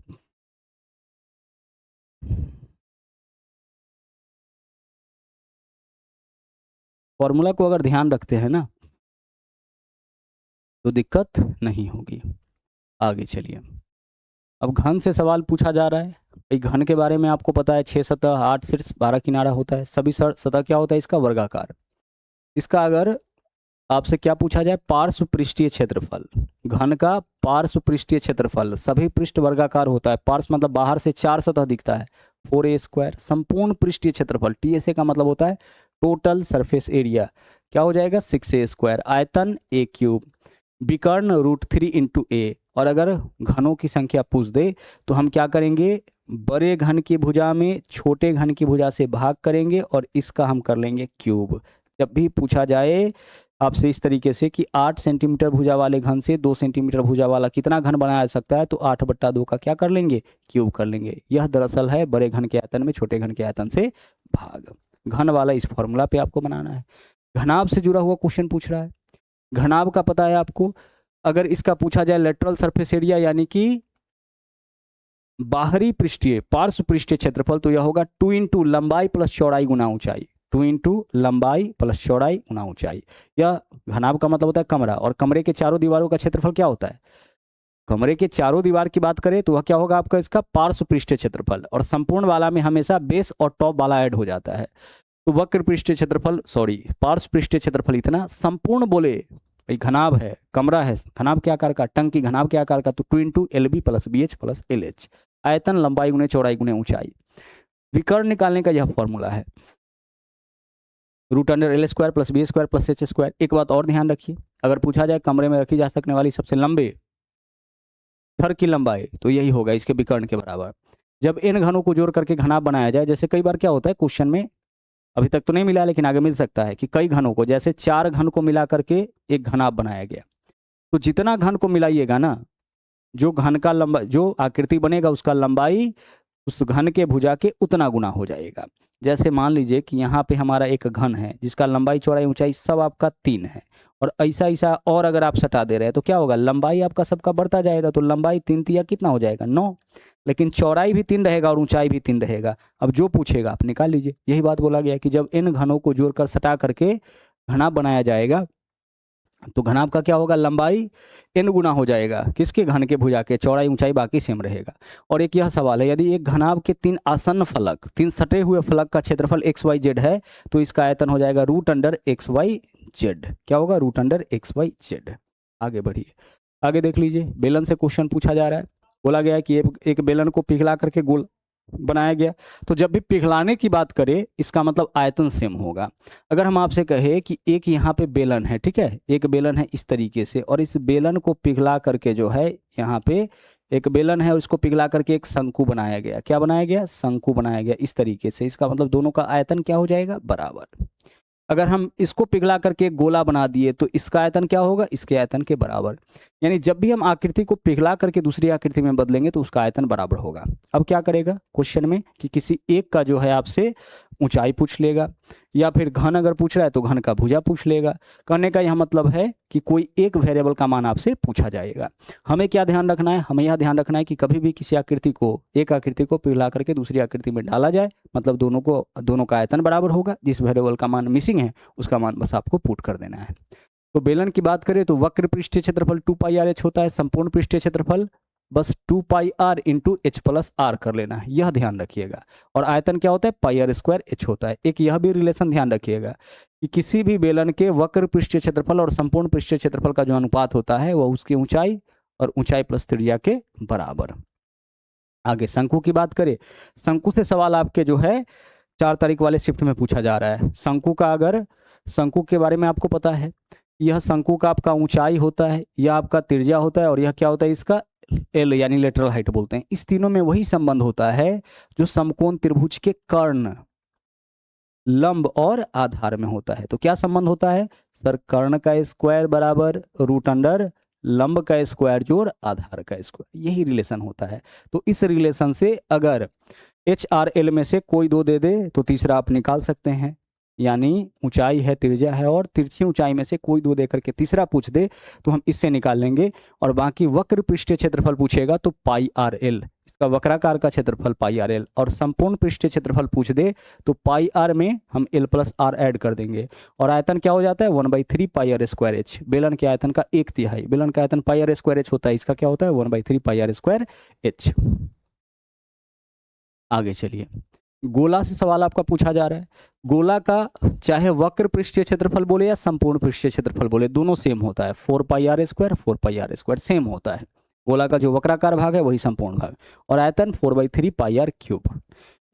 फॉर्मूला को अगर ध्यान रखते हैं ना तो दिक्कत नहीं होगी। आगे चलिए, अब घन से सवाल पूछा जा रहा है। भाई घन के बारे में आपको पता है, 6 सतह, 8 शीर्ष, 12 किनारा होता है। सभी सतह क्या होता है इसका, वर्गाकार। इसका अगर आपसे क्या पूछा जाए, पार्श्व पृष्ठीय क्षेत्रफल। घन का पार्श्व पृष्ठीय क्षेत्रफल, सभी पृष्ठ वर्गाकार होता है। पार्श्व मतलब बाहर से 4 सतह दिखता है, 4a²। संपूर्ण पृष्ठीय क्षेत्रफल, TSA का मतलब होता है टोटल सरफेस एरिया, क्या हो जाएगा, 6a²। आयतन a³। विकर्ण √3 × a। और अगर घनों की संख्या पूछ दे तो हम क्या करेंगे, बड़े घन की भुजा में छोटे घन की भुजा से भाग करेंगे और इसका हम कर लेंगे क्यूब। जब भी पूछा जाए आपसे इस तरीके से कि 8 सेंटीमीटर भुजा वाले घन से 2 सेंटीमीटर भुजा वाला कितना घन बनाया जा सकता है, तो 8/2 का क्या कर लेंगे, क्यूब कर लेंगे। यह दरअसल है बड़े घन के आयतन में छोटे घन के आयतन से भाग। घन वाला इस फॉर्मूला पे आपको बनाना है। घनाभ से जुड़ा हुआ क्वेश्चन पूछ रहा है। घनाभ का पता है आपको, अगर इसका पूछा जाए लेटरल सरफेस एरिया यानी कि बाहरी पृष्ठीय, पार्श्व पृष्ठीय क्षेत्रफल, तो यह होगा 2 × लंबाई प्लस चौड़ाई गुना ऊंचाई। 2 × लंबाई प्लस चौड़ाई गुना ऊंचाई। यह घनाभ का मतलब होता है कमरा, और कमरे के चारों दीवारों का क्षेत्रफल क्या होता है, कमरे के चारों दीवार की बात करें तो वह क्या होगा आपका, इसका पार्श्व पृष्ठीय क्षेत्रफल। और संपूर्ण वाला में हमेशा बेस और टॉप वाला ऐड हो जाता है। तो वक्र पृष्ठीय क्षेत्रफल, पार्श्व पृष्ठीय क्षेत्रफल इतना। संपूर्ण बोले भाई घनाभ है, कमरा है, घनाभ के आकार का, टंकी घनाभ के आकार का, तो 2 × LB + BH + LH। आयतन लंबाई गुने चौड़ाई गुने ऊंचाई। विकर्ण निकालने का यह फॉर्मूला है। Root under L square plus B square plus H square. एक बात और ध्यान रखिए, अगर पूछा जाए कमरे में रखी जा सकने वाली सबसे लंबे छड़ की लंबाई तो यही होगा इसके विकर्ण के बराबर। जब इन घनों को जोड़ करके घनाभ बनाया जाए, जैसे कई बार क्या होता है क्वेश्चन में, अभी तक तो नहीं मिला लेकिन आगे मिल सकता है कि कई घनों को, जैसे 4 घन को मिला करके एक घनाभ बनाया गया, तो जितना घन को मिलाइएगा ना, जो घन का लंबा जो आकृति बनेगा उसका लंबाई उस घन के भुजा के उतना गुना हो जाएगा। जैसे मान लीजिए कि यहाँ पे हमारा एक घन है जिसका लंबाई चौड़ाई ऊंचाई सब आपका 3 है, और ऐसा ऐसा और अगर आप सटा दे रहे हैं तो क्या होगा, लंबाई आपका सबका बढ़ता जाएगा, तो लंबाई 3 तिया कितना हो जाएगा 9, लेकिन चौड़ाई भी 3 रहेगा और ऊंचाई भी 3 रहेगा। अब जो पूछेगा आप निकाल लीजिए। यही बात बोला गया कि जब इन घनों को जोड़कर सटा करके घनाभ बनाया जाएगा तो घनाभ का क्या होगा, लंबाई n गुना हो जाएगा किसके, घन के भुजा के, चौड़ाई ऊंचाई बाकी सेम रहेगा। और एक यह सवाल है, यदि एक घनाभ के 3 आसन्न फलक, 3 सटे हुए फलक का क्षेत्रफल एक्स वाई जेड है तो इसका आयतन हो जाएगा root under X Y Z. क्या होगा, root under X Y Z. आगे बढ़िए, आगे देख लीजिए, बेलन से क्वेश्चन पूछा जा रहा है। बोला गया है कि एक बेलन को पिघला करके गोल बनाया गया, तो जब भी पिघलाने की बात करें इसका मतलब आयतन सेम होगा। अगर हम आपसे कहे कि एक यहाँ पे बेलन है, ठीक है, एक बेलन है इस तरीके से, और इस बेलन को पिघला करके जो है यहाँ पे एक बेलन है और इसको पिघला करके एक शंकु बनाया गया। क्या बनाया गया, शंकु बनाया गया इस तरीके से, इसका मतलब दोनों का आयतन क्या हो जाएगा, बराबर। अगर हम इसको पिघला करके एक गोला बना दिए तो इसका आयतन क्या होगा, इसके आयतन के बराबर। यानी जब भी हम आकृति को पिघला करके दूसरी आकृति में बदलेंगे तो उसका आयतन बराबर होगा। अब क्या करेगा क्वेश्चन में कि किसी एक का जो है आपसे ऊंचाई पूछ लेगा, या फिर घन अगर पूछ रहा है तो घन का भुजा पूछ लेगा। कहने का यह मतलब है कि कोई एक वेरिएबल का मान आपसे पूछा जाएगा। हमें क्या ध्यान रखना है, हमें यह ध्यान रखना है कि कभी भी किसी आकृति को, एक आकृति को पिघला करके दूसरी आकृति में डाला जाए मतलब दोनों का आयतन बराबर होगा। जिस वेरिएबल का मान मिसिंग है उसका मान बस आपको पुट कर देना है। तो बेलन की बात करें तो वक्र पृष्ठीय क्षेत्रफल 2πr/h होता है, संपूर्ण पृष्ठीय क्षेत्रफल बस 2πr into H plus are कर लेना है, यह ध्यान रखिएगा। और आयतन क्या होता है, πr² होता है। एक यह भी रिलेशन ध्यान रखिएगा कि किसी भी बेलन के वक्र पृष्ठीय क्षेत्रफल और संपूर्ण पृष्ठीय क्षेत्रफल का जो अनुपात होता है वह उसकी ऊंचाई और ऊंचाई प्लस त्रिज्या के बराबर। आगे शंकु की बात करें, शंकु से सवाल आपके जो है 4 तारीख वाले शिफ्ट में पूछा जा रहा है। शंकु के बारे में आपको पता है, यह शंकु का आपका ऊंचाई होता है, यह आपका त्रिज्या होता है, और यह क्या होता है, इसका एल यानी लेटरल हाइट बोलते हैं। इस तीनों में वही संबंध होता है जो समकोण त्रिभुज के कर्ण, लंब और आधार में होता है। तो क्या संबंध होता है सर, कर्ण का स्क्वायर बराबर रूट अंडर लंब का स्क्वायर जोड़ आधार का स्क्वायर, यही रिलेशन होता है। तो इस रिलेशन से अगर एच आर एल में से कोई 2 दे दे तो तीसरा आप निकाल सकते हैं, यानी ऊंचाई है, त्रिज्या है, और तिरछी ऊंचाई में से कोई 2 दे करके तीसरा पूछ दे तो हम इससे निकाल लेंगे। और बाकी वक्र पृष्ठीय क्षेत्रफल पूछेगा तो πr/l, इसका वक्राकार का क्षेत्रफल πr/l, और संपूर्ण पृष्ठीय क्षेत्रफल पूछ दे तो πr में हम l + r ऐड कर देंगे, और आयतन क्या हो जाता है 1/3 πr²h। बेलन के आयतन का 1/3, बेलन का आयतन πr² होता है, इसका क्या होता है 1/3 πr²h। आगे चलिए, गोला से सवाल आपका पूछा जा रहा है। गोला का चाहे वक्र पृष्ठीय क्षेत्रफल बोले या संपूर्ण पृष्ठीय क्षेत्रफल बोले, दोनों सेम होता है, 4πr² सेम होता है। गोला का जो वक्राकार भाग है वही संपूर्ण भाग, और आयतन 4/3 πr³।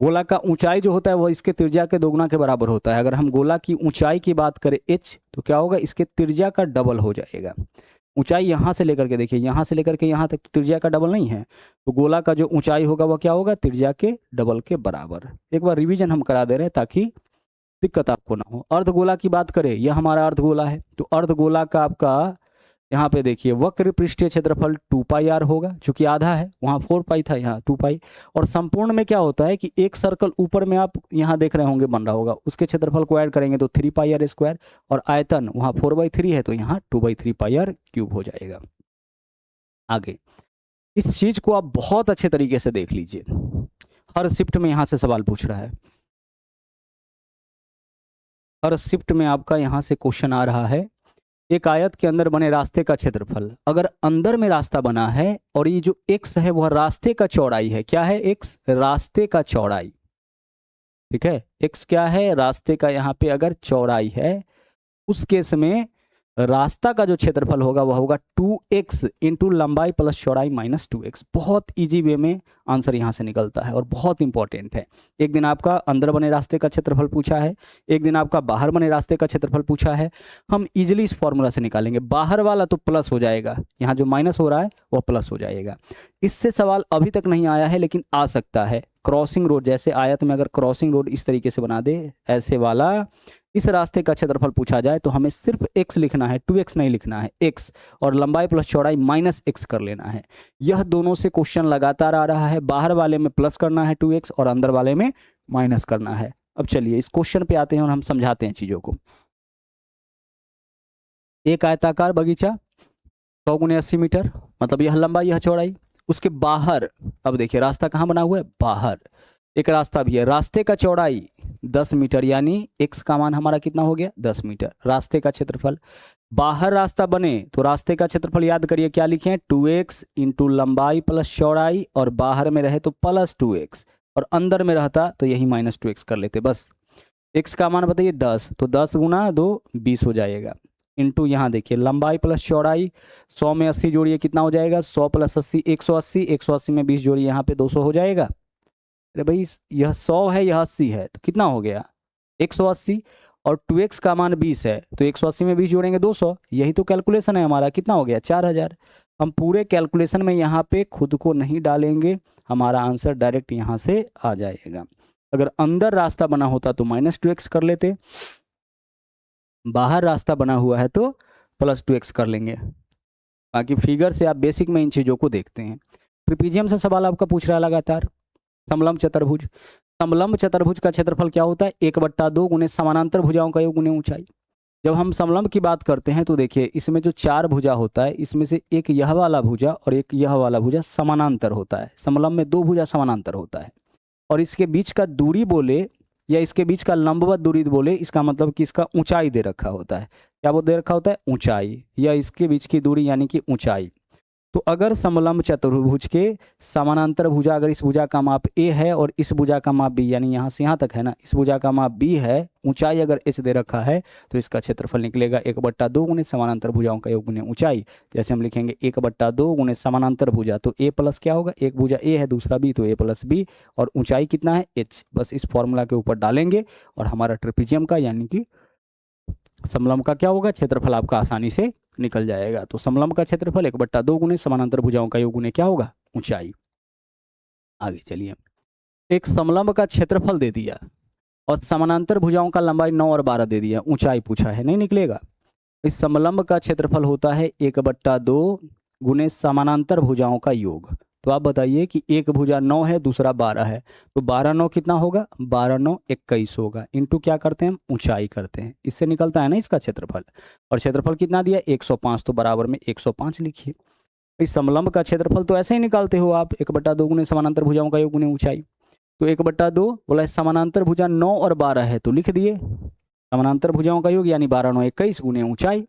गोला का ऊंचाई जो होता है वह इसके त्रिज्या के दोगुना के बराबर होता है। अगर हम गोला की ऊंचाई की बात करें h, तो क्या होगा, इसके त्रिज्या का डबल हो जाएगा। ऊंचाई यहाँ से लेकर के देखिए, यहाँ से लेकर के यहाँ तक त्रिज्या का डबल नहीं है, तो गोला का जो ऊंचाई होगा वह क्या होगा, त्रिज्या के डबल के बराबर। एक बार रिवीजन हम करा दे रहे हैं ताकि दिक्कत आपको ना हो। अर्धगोला की बात करें, यह हमारा अर्धगोला है, तो अर्धगोला का आपका यहाँ पे देखिए वक्र पृष्ठीय क्षेत्रफल 2πr होगा, चूंकि आधा है, वहाँ 4π था, यहाँ 2π। और संपूर्ण में क्या होता है कि एक सर्कल ऊपर में आप यहाँ देख रहे होंगे बन रहा होगा, उसके क्षेत्रफल को ऐड करेंगे तो 3πr², और आयतन वहाँ 4/3 है तो यहाँ 2/3 πr³ हो जाएगा। आगे इस चीज को आप बहुत अच्छे तरीके से देख लीजिए, हर शिफ्ट में यहाँ से सवाल पूछ रहा है, हर शिफ्ट में आपका यहाँ से क्वेश्चन आ रहा है। एक आयत के अंदर बने रास्ते का क्षेत्रफल, अगर अंदर में रास्ता बना है और ये जो x है वह रास्ते का चौड़ाई है, क्या है x, रास्ते का चौड़ाई, ठीक है, x क्या है, रास्ते का यहाँ पे अगर चौड़ाई है, उस केस में रास्ता का जो क्षेत्रफल होगा वह होगा 2x इंटू लंबाई प्लस चौड़ाई माइनस 2x। बहुत इजी वे में आंसर यहाँ से निकलता है और बहुत इंपॉर्टेंट है। एक दिन आपका अंदर बने रास्ते का क्षेत्रफल पूछा है, एक दिन आपका बाहर बने रास्ते का क्षेत्रफल पूछा है। हम इजीली इस फॉर्मूला से निकालेंगे। बाहर वाला तो प्लस हो जाएगा, यहाँ जो माइनस हो रहा है वह प्लस हो जाएगा। इससे सवाल अभी तक नहीं आया है लेकिन आ सकता है। क्रॉसिंग रोड, जैसे आयत में अगर क्रॉसिंग रोड इस तरीके से बना दे, ऐसे वाला इस रास्ते का क्षेत्रफल पूछा जाए तो हमें सिर्फ x लिखना है, 2x नहीं लिखना है, x और लंबाई प्लस चौड़ाई माइनस x कर लेना है। यह दोनों से क्वेश्चन लगातार आ रहा है। बाहर वाले में प्लस करना है 2x और अंदर वाले में माइनस करना है। अब चलिए इस क्वेश्चन पे आते हैं और हम समझाते हैं चीजों को। एक आयताकार बगीचा 100 × 80 मीटर, मतलब यह लंबाई यह चौड़ाई। उसके बाहर, अब देखिए रास्ता कहाँ बना हुआ है, बाहर एक रास्ता भी है। रास्ते का चौड़ाई 10 मीटर, यानी x का मान हमारा कितना हो गया, 10 मीटर। रास्ते का क्षेत्रफल, बाहर रास्ता बने तो रास्ते का क्षेत्रफल याद करिए क्या लिखे हैं, 2x इंटू लंबाई प्लस चौड़ाई, और बाहर में रहे तो प्लस 2x और अंदर में रहता तो यही माइनस 2x कर लेते। बस x का मान बताइए 10, तो 10 × 2 20 हो जाएगा। इंटू यहाँ देखिए लंबाई प्लस चौड़ाई, 100 में 80 जोड़िए कितना हो जाएगा, 100 प्लस 80 180, 180 में 20 जोड़िए यहाँ पे 200 हो जाएगा। अरे भाई यह 100 है यह 80 है तो कितना हो गया 180, और 2x का मान 20 है तो 180 में 20 जोड़ेंगे 200। यही तो कैलकुलेशन है हमारा, कितना हो गया 4000। हम पूरे कैलकुलेशन में यहाँ पे खुद को नहीं डालेंगे, हमारा आंसर डायरेक्ट यहाँ से आ जाएगा। अगर अंदर रास्ता बना होता तो माइनस 2x कर लेते, बाहर रास्ता बना हुआ है तो प्लस 2x कर लेंगे। बाकी फिगर से आप बेसिक में इन चीज़ों को देखते हैं। ट्रिपीजियम से सवाल आपका पूछ रहा है लगातार। समलंब चतुर्भुज, समलंब चतुर्भुज का क्षेत्रफल क्या होता है, 1/2 गुने समानांतर भुजाओं का योग गुने ऊंचाई। जब हम समलंब की बात करते हैं तो देखिए इसमें जो 4 भुजा होता है, इसमें से एक यह वाला भुजा और एक यह वाला भुजा समानांतर होता है। समलंब में 2 भुजा समानांतर होता है, और इसके बीच का दूरी बोले या इसके बीच का लंबवत दूरी बोले, इसका मतलब कि इसका ऊंचाई दे रखा होता है। क्या वो दे रखा होता है, ऊंचाई, या इसके बीच की दूरी यानी कि ऊंचाई। तो अगर समलंब चतुर्भुज के समानांतर भुजा, अगर इस भुजा का माप a है और इस भुजा का माप b, यानी यहाँ से यहाँ तक है ना, इस भुजा का माप b है, ऊंचाई अगर h दे रखा है, तो इसका क्षेत्रफल निकलेगा 1/2 गुने समानांतर भुजाओं का योग गुने ऊंचाई। जैसे हम लिखेंगे 1/2 गुने समानांतर भुजा, तो a प्लस क्या होगा, एक भुजा a है दूसरा b, तो a प्लस b, और ऊंचाई कितना है h। बस इस फॉर्मूला के ऊपर डालेंगे और हमारा ट्रेपीजियम का यानी कि समलंब का क्या होगा, क्षेत्रफल आपका आसानी से निकल जाएगा। तो समलंब का क्षेत्रफल 1/2 गुने समानांतर भुजाओं का योग गुने क्या होगा, ऊंचाई। आगे चलिए, एक समलंब का क्षेत्रफल दे दिया और समानांतर भुजाओं का लंबाई 9 और 12 दे दिया, ऊंचाई पूछा है, नहीं निकलेगा। इस समलंब का क्षेत्रफल होता है 1/2 गुने समानांतर भुजाओं का योग। तो आप बताइए कि एक भुजा 9 है दूसरा 12 है, तो 12 9 कितना होगा, 12 9 21 होगा। इंटू क्या करते हैं हम, ऊंचाई करते हैं, इससे निकलता है ना इसका क्षेत्रफल। और क्षेत्रफल कितना दिया 105, तो बराबर में 105 लिखिए। इस समलंब का क्षेत्रफल तो ऐसे ही निकालते हो आप, 1/2 गुने समानांतर भुजाओं का योग गुने ऊंचाई। तो 1/2 बोला समानांतर भुजा 9 और 12 है तो लिख दिए समानांतर भुजाओं का योग, यानी 12 9 21 गुने ऊंचाई।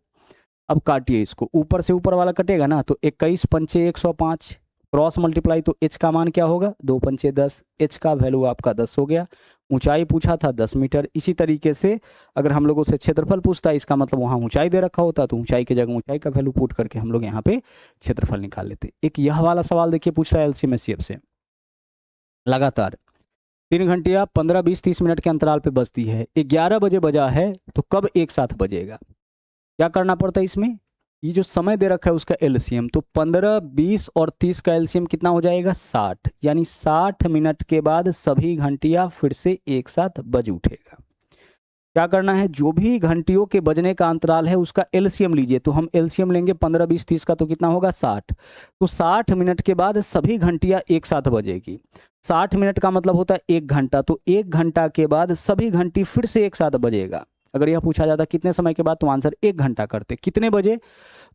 अब काटिए इसको, ऊपर से ऊपर वाला कटेगा ना, तो 21 पंचे 105, क्रॉस मल्टीप्लाई, तो h का मान क्या होगा, 2 पंचे 10, h का वैल्यू आपका 10 हो गया। ऊंचाई पूछा था 10 मीटर। इसी तरीके से अगर हम लोगों से क्षेत्रफल पूछता है, इसका मतलब वहाँ ऊंचाई दे रखा होता, तो ऊंचाई की जगह ऊंचाई का वैल्यू पुट करके हम लोग यहाँ पे क्षेत्रफल निकाल लेते। एक यह वाला सवाल देखिए पूछ रहा है एलसीएम एचसीएफ से, लगातार 3 घंटिया 15 20 30 मिनट के अंतराल पे बजती है। 11 बजे बजा है तो कब एक साथ बजेगा। क्या करना पड़ता है इसमें, ये जो समय दे रखा है उसका एलसीएम, तो 15 20 और 30 का एलसीएम कितना हो जाएगा 60, यानी 60 मिनट के बाद सभी घंटियां फिर से एक साथ बज उठेगा। क्या करना है, जो भी घंटियों के बजने का अंतराल है उसका एलसीएम लीजिए। तो हम एलसीएम लेंगे 15 20 30 का, तो कितना होगा 60, तो 60 मिनट के बाद सभी घंटियां एक साथ बजेगी। 60 मिनट का मतलब होता है 1 घंटा, तो 1 घंटा के बाद सभी घंटी फिर से एक साथ बजेगा। अगर यह पूछा जाता कितने समय के बाद, तो आंसर 1 घंटा करते। कितने बजे,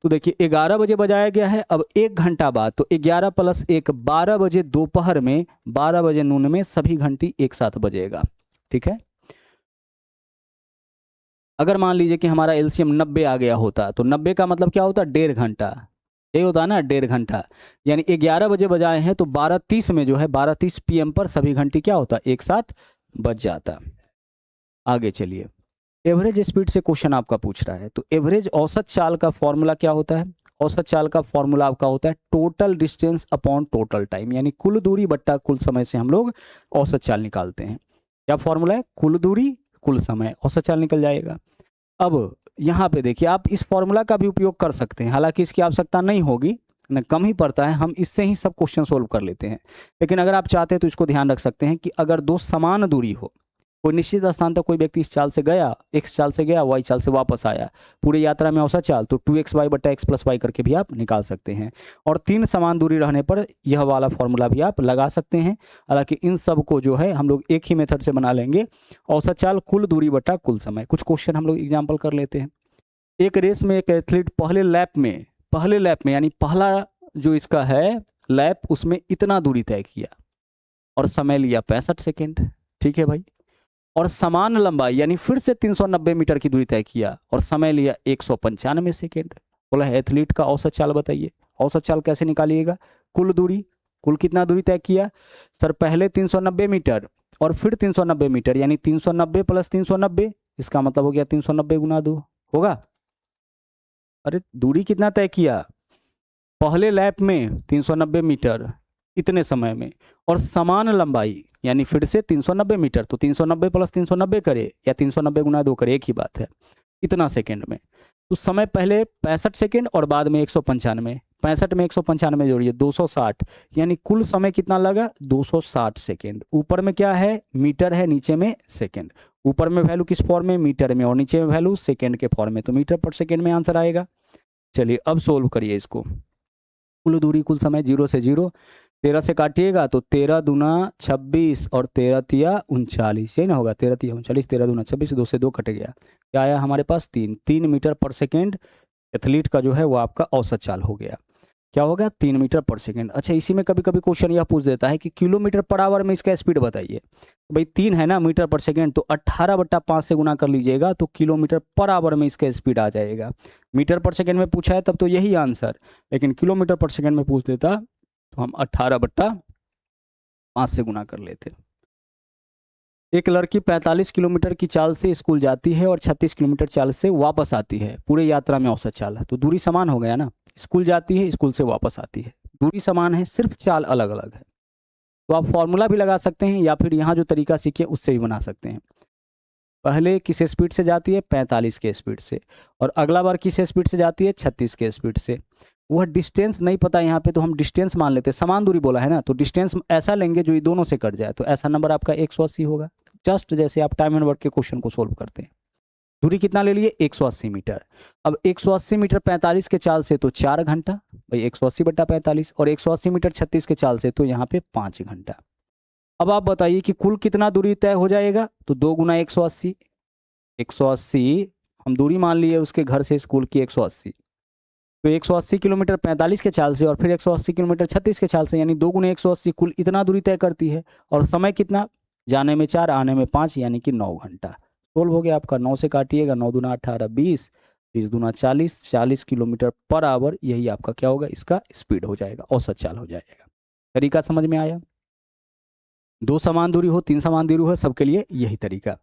तो देखिए 11 बजे बजाया गया है, अब 1 घंटा बाद, तो 11 + 1 12 बजे दोपहर में, 12 बजे नून में सभी घंटी एक साथ बजेगा। ठीक है, अगर मान लीजिए कि हमारा एलसीएम 90 आ गया होता, तो 90 का मतलब क्या होता है, 1.5 घंटा, यही होता है ना 1.5 घंटा। यानी 11 बजे बजाए हैं तो 12:30 में जो है 12:30 PM पर सभी घंटी क्या होता, एक साथ बज जाता। आगे चलिए, एवरेज स्पीड से क्वेश्चन आपका पूछ रहा है, तो एवरेज औसत चाल का फॉर्मूला क्या होता है? औसत चाल का फॉर्मूला आपका होता है total distance upon total time, यानी कुल दूरी बट्टा कुल समय से हम लोग औसत चाल निकालते हैं। क्या फॉर्मूला है? कुल दूरी कुल समय, औसत चाल निकल जाएगा। अब यहाँ पे देखिए, आप इस फॉर्मूला का भी उपयोग कर सकते हैं, हालांकि इसकी आवश्यकता नहीं होगी, न कम ही पड़ता है, हम इससे ही सब क्वेश्चन सोल्व कर लेते हैं। लेकिन अगर आप चाहते हैं तो इसको ध्यान रख सकते हैं कि अगर दो समान दूरी हो, कोई निश्चित स्थान तक कोई व्यक्ति इस चाल से गया, एक्स चाल से गया, वाई चाल से वापस आया, पूरी यात्रा में औसत चाल, तो 2xy बटा x प्लस वाई करके भी आप निकाल सकते हैं। और 3 समान दूरी रहने पर यह वाला फॉर्मूला भी आप लगा सकते हैं। हालांकि इन सब को जो है हम लोग एक ही मेथड से बना लेंगे, औसत चाल कुल दूरी बटा कुल समय। कुछ क्वेश्चन हम लोग एग्जाम्पल कर लेते हैं। एक रेस में एक एथलीट पहले लैप में यानी पहला जो इसका है लैप, उसमें इतना दूरी तय किया और समय लिया 65 सेकेंड। ठीक है भाई। और समान लंबाई यानी फिर से 390 मीटर की दूरी तय किया और समय लिया 195 सेकेंड। बोला है एथलीट का औसत चाल बताइए। औसत चाल कैसे निकालिएगा? कुल दूरी, कुल कितना दूरी तय किया सर? पहले 390 मीटर और फिर 390 मीटर, यानी 390 प्लस 390, इसका मतलब हो गया 390 गुना 2 होगा। अरे दूरी कितना तय किया? पहले लैप में 390 मीटर इतने समय में, और समान लंबाई यानी फिर से 390 मीटर, तो 390 प्लस 390 करे या 390 गुना 2 करे, एक ही बात है, इतना सेकेंड में। तो समय पहले 65 सेकेंड और बाद में 195, 65 में 195 जोड़िए 260, यानी कुल समय कितना लगा? 260 सेकेंड। ऊपर में क्या है? मीटर है, नीचे में सेकेंड। ऊपर में वैल्यू किस फॉर्म में? मीटर में, और नीचे में वैल्यू सेकेंड के फॉर्म में, तो मीटर पर सेकेंड में आंसर आएगा। चलिए अब सोल्व करिए इसको। कुल दूरी कुल समय, 0 से 0, 13 से काटिएगा तो 13 दूना 26 और 13 तिया 39, यही ना होगा? 13 तिया 39, 13 दूना 26, 2 से 2 कट गया, क्या आया हमारे पास? 3 मीटर पर सेकेंड एथलीट का जो है वो आपका औसत चाल हो गया। क्या होगा? 3 मीटर पर सेकेंड। अच्छा, इसी में कभी कभी क्वेश्चन यह पूछ देता है कि किलोमीटर पर आवर में इसका स्पीड बताइए। भाई 3 है ना मीटर पर सेकेंड, तो 18/5 से गुना कर लीजिएगा तो किलोमीटर पर आवर में इसका स्पीड आ जाएगा। मीटर पर सेकेंड में पूछा है तब तो यही आंसर, लेकिन किलोमीटर पर सेकेंड में पूछ देता तो हम 18/5 से गुना कर लेते। एक लड़की 45 किलोमीटर की चाल से स्कूल जाती है और 36 किलोमीटर चाल से वापस आती है। पूरे यात्रा में औसत चाल है, तो दूरी समान हो गया ना। स्कूल जाती है, स्कूल से वापस आती है, दूरी समान है, सिर्फ चाल अलग अलग है। तो आप फॉर्मूला भी लगा सकते हैं या फिर यहाँ जो तरीका सीखे उससे भी बना सकते हैं। पहले किस स्पीड से जाती है? 45 के स्पीड से, और अगला बार किस स्पीड से जाती है? 36 के स्पीड से। वह डिस्टेंस नहीं पता यहाँ पे, तो हम डिस्टेंस मान लेते हैं। समान दूरी बोला है ना, तो डिस्टेंस ऐसा लेंगे जो ये दोनों से कट जाए, तो ऐसा नंबर आपका 180 होगा। जस्ट जैसे आप टाइम एंड वर्क के क्वेश्चन को सोल्व करते हैं। दूरी कितना ले लिए? 180 मीटर। अब 180 मीटर 45 के चाल से तो 4 घंटा, भाई 180/45, और 180 मीटर 36 के चाल से तो यहाँ पे 5 घंटा। अब आप बताइए कि कुल कितना दूरी तय हो जाएगा? तो 2 गुना 180, 180 हम दूरी मान लिए उसके घर से स्कूल की 180, तो 180 किलोमीटर 45 के चाल से और फिर 180 किलोमीटर 36 के चाल से, यानी 2 गुना 180, कुल इतना दूरी तय करती है। और समय कितना? जाने में 4, आने में 5, यानी कि 9 घंटा। सोल्व हो गया आपका। 9 से काटिएगा, 9 दूना 18, 20, 30 दूना 40, 40 किलोमीटर पर आवर, यही आपका क्या होगा? इसका स्पीड हो जाएगा, औसत चाल हो जाएगा। तरीका समझ में आया? 2 समान दूरी हो, 3 समान दूरी हो, सबके लिए यही तरीका।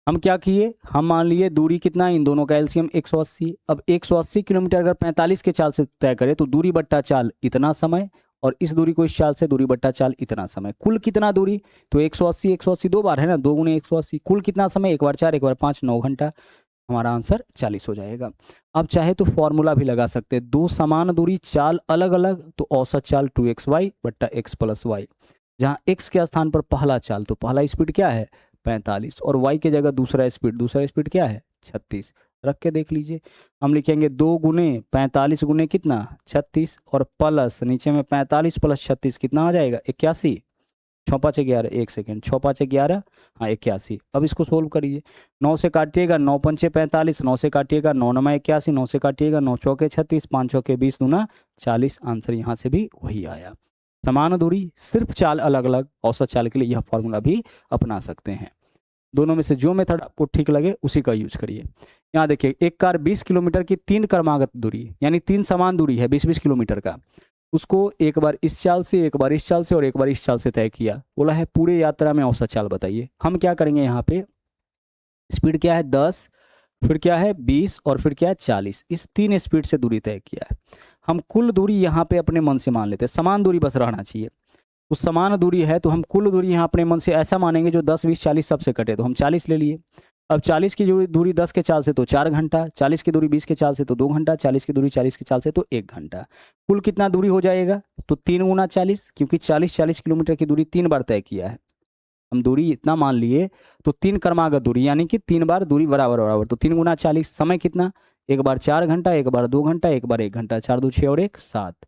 हम क्या किए? हम मान लिए दूरी कितना, इन दोनों का एलसीएम 180। अब 180 किलोमीटर अगर 45 के चाल से तय करें तो दूरी बट्टा चाल इतना समय, और इस दूरी को इस चाल से दूरी बट्टा चाल इतना समय। कुल कितना दूरी? तो 180 180 2 बार है ना, 2 गुने 180, कुल कितना समय? 1 बार 4 1 बार 5, 9 घंटा। हमारा आंसर 40 हो जाएगा। अब चाहे तो फॉर्मूला भी लगा सकते हैं। 2 समान दूरी चाल अलग अलग, तो औसत चाल 2xy बट्टा x प्लस वाई। जहाँ x के स्थान पर पहला चाल, तो पहला स्पीड क्या है? 45, और y के जगह दूसरा स्पीड क्या है? 36। रख के देख लीजिए। हम लिखेंगे 2 गुने 45 गुने कितना? 36, और प्लस नीचे में 45 प्लस 36 कितना आ जाएगा? 81। 6 5 11, 1 सेकेंड, 6 5 11, हाँ 81। अब इसको सोल्व करिए। 9 से काटिएगा, 9 पंचे 45, 9 से काटिएगा, 9 9 81, 9 से काटिएगा, 9 चौके 36, 5 चौके 20 दूना 40। आंसर यहाँ से भी वही आया। समान दूरी, सिर्फ चाल अलग अलग, औसत चाल के लिए यह फॉर्मूला भी अपना सकते हैं। दोनों में से जो मेथड आपको ठीक लगे उसी का यूज करिए। यहाँ देखिए, एक कार 20 किलोमीटर की 3 क्रमागत दूरी, यानी 3 समान दूरी है 20-20 किलोमीटर का, उसको एक बार इस चाल से, एक बार इस चाल से और एक बार इस चाल से तय किया। बोला है पूरे यात्रा में औसत चाल बताइए। हम क्या करेंगे? यहाँ पे स्पीड क्या है? 10 फिर क्या है 20 और फिर क्या है 40। इस 3 स्पीड से दूरी तय किया है। हम कुल दूरी यहाँ पे अपने मन से मान लेते हैं, समान दूरी बस रहना चाहिए। तो समान दूरी है तो हम कुल दूरी यहाँ अपने मन से ऐसा मानेंगे जो 10 20 40 सबसे कटे, तो हम 40 ले लिए। अब 40 की दूरी 10 के चाल से तो 4 घंटा, 40 की दूरी 20 के चाल से तो 2 घंटा, 40 की दूरी 40 के चाल से तो 1 घंटा। कुल कितना दूरी हो जाएगा? तो 3 गुना 40, क्योंकि 40 किलोमीटर की दूरी 3 बार तय किया है। हम दूरी इतना मान लिए तो 3 क्रमागत दूरी, यानी कि 3 बार दूरी बराबर बराबर, तो 3 गुना 40। समय कितना? एक बार 4 घंटा, एक बार 2 घंटा, एक बार 1 घंटा। 4 2 6 और 1 7।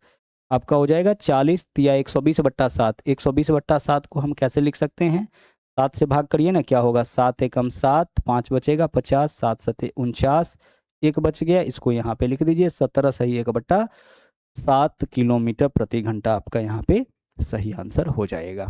आपका हो जाएगा 40 या 120/7। 120/7 को हम कैसे लिख सकते हैं? 7 से भाग करिए ना, क्या होगा? 7 एकम 7, 5 बचेगा 50, 7 सते 49, 1 बच गया, इसको यहाँ पे लिख दीजिए 17 सही 1/7 किलोमीटर प्रति घंटा आपका यहाँ पे सही आंसर हो जाएगा।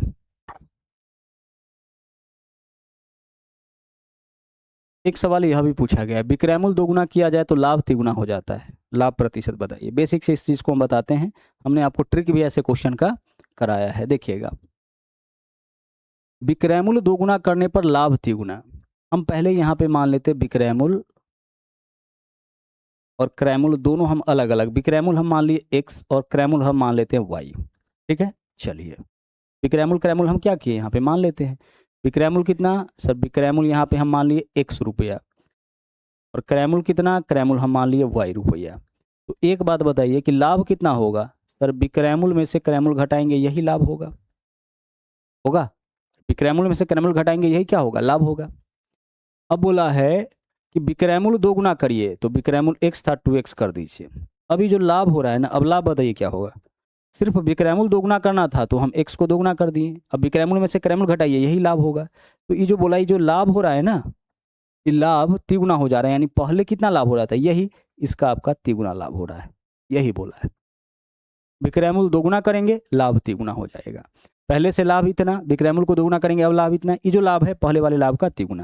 एक सवाल यह भी पूछा गया है, विक्रयमूल्य दोगुना किया जाए तो लाभ तिगुना हो जाता है, लाभ प्रतिशत बताइए। बेसिक से इस चीज को हम बताते हैं, हमने आपको ट्रिक भी ऐसे क्वेश्चन का कराया है। देखिएगा, विक्रयमूल्य दोगुना करने पर लाभ तिगुना। हम पहले यहाँ पे मान लेते हैं विक्रयमूल्य और क्रयमूल्य दोनों हम अलग अलग, विक्रयमूल्य हम मान लिए x और क्रयमूल्य हम मान लेते हैं y। ठीक है, चलिए विक्रयमूल्य क्रयमूल्य हम क्या किए यहाँ पे मान लेते हैं। विक्रयमूल्य कितना सर? विक्रयमूल्य यहाँ पे हम मान लिए x रुपया, और क्रयमूल्य कितना? क्रयमूल्य हम मान लिए y रुपया। तो एक बात बताइए कि लाभ कितना होगा? सर विक्रयमूल्य में से क्रयमूल्य घटाएंगे यही लाभ होगा, होगा। विक्रयमूल्य में से क्रयमूल्य घटाएंगे यही क्या होगा? लाभ होगा। अब बोला है कि विक्रयमूल्य 2 गुना करिए, तो विक्रयमूल्य x था 2x कर दीजिए। अभी जो लाभ हो रहा है ना, अब लाभ बताइए क्या होगा? सिर्फ विक्रयमूल्य 2 गुना करना था तो हम x को 2 गुना कर दिए। अब विक्रयमूल्य में से क्रयमूल्य घटाइए यही लाभ होगा। तो ये जो बोला, ये जो लाभ हो रहा है ना, ये लाभ तिगुना हो जा रहा है, यानी पहले कितना लाभ हो रहा था, यही इसका आपका तिगुना लाभ हो रहा है, यही बोला है। विक्रयमूल्य 2 गुना करेंगे लाभ तिगुना हो जाएगा। पहले से लाभ इतना, विक्रयमूल्य को 2 गुना करेंगे अब लाभ इतना, ये जो लाभ है पहले वाले लाभ का तिगुना।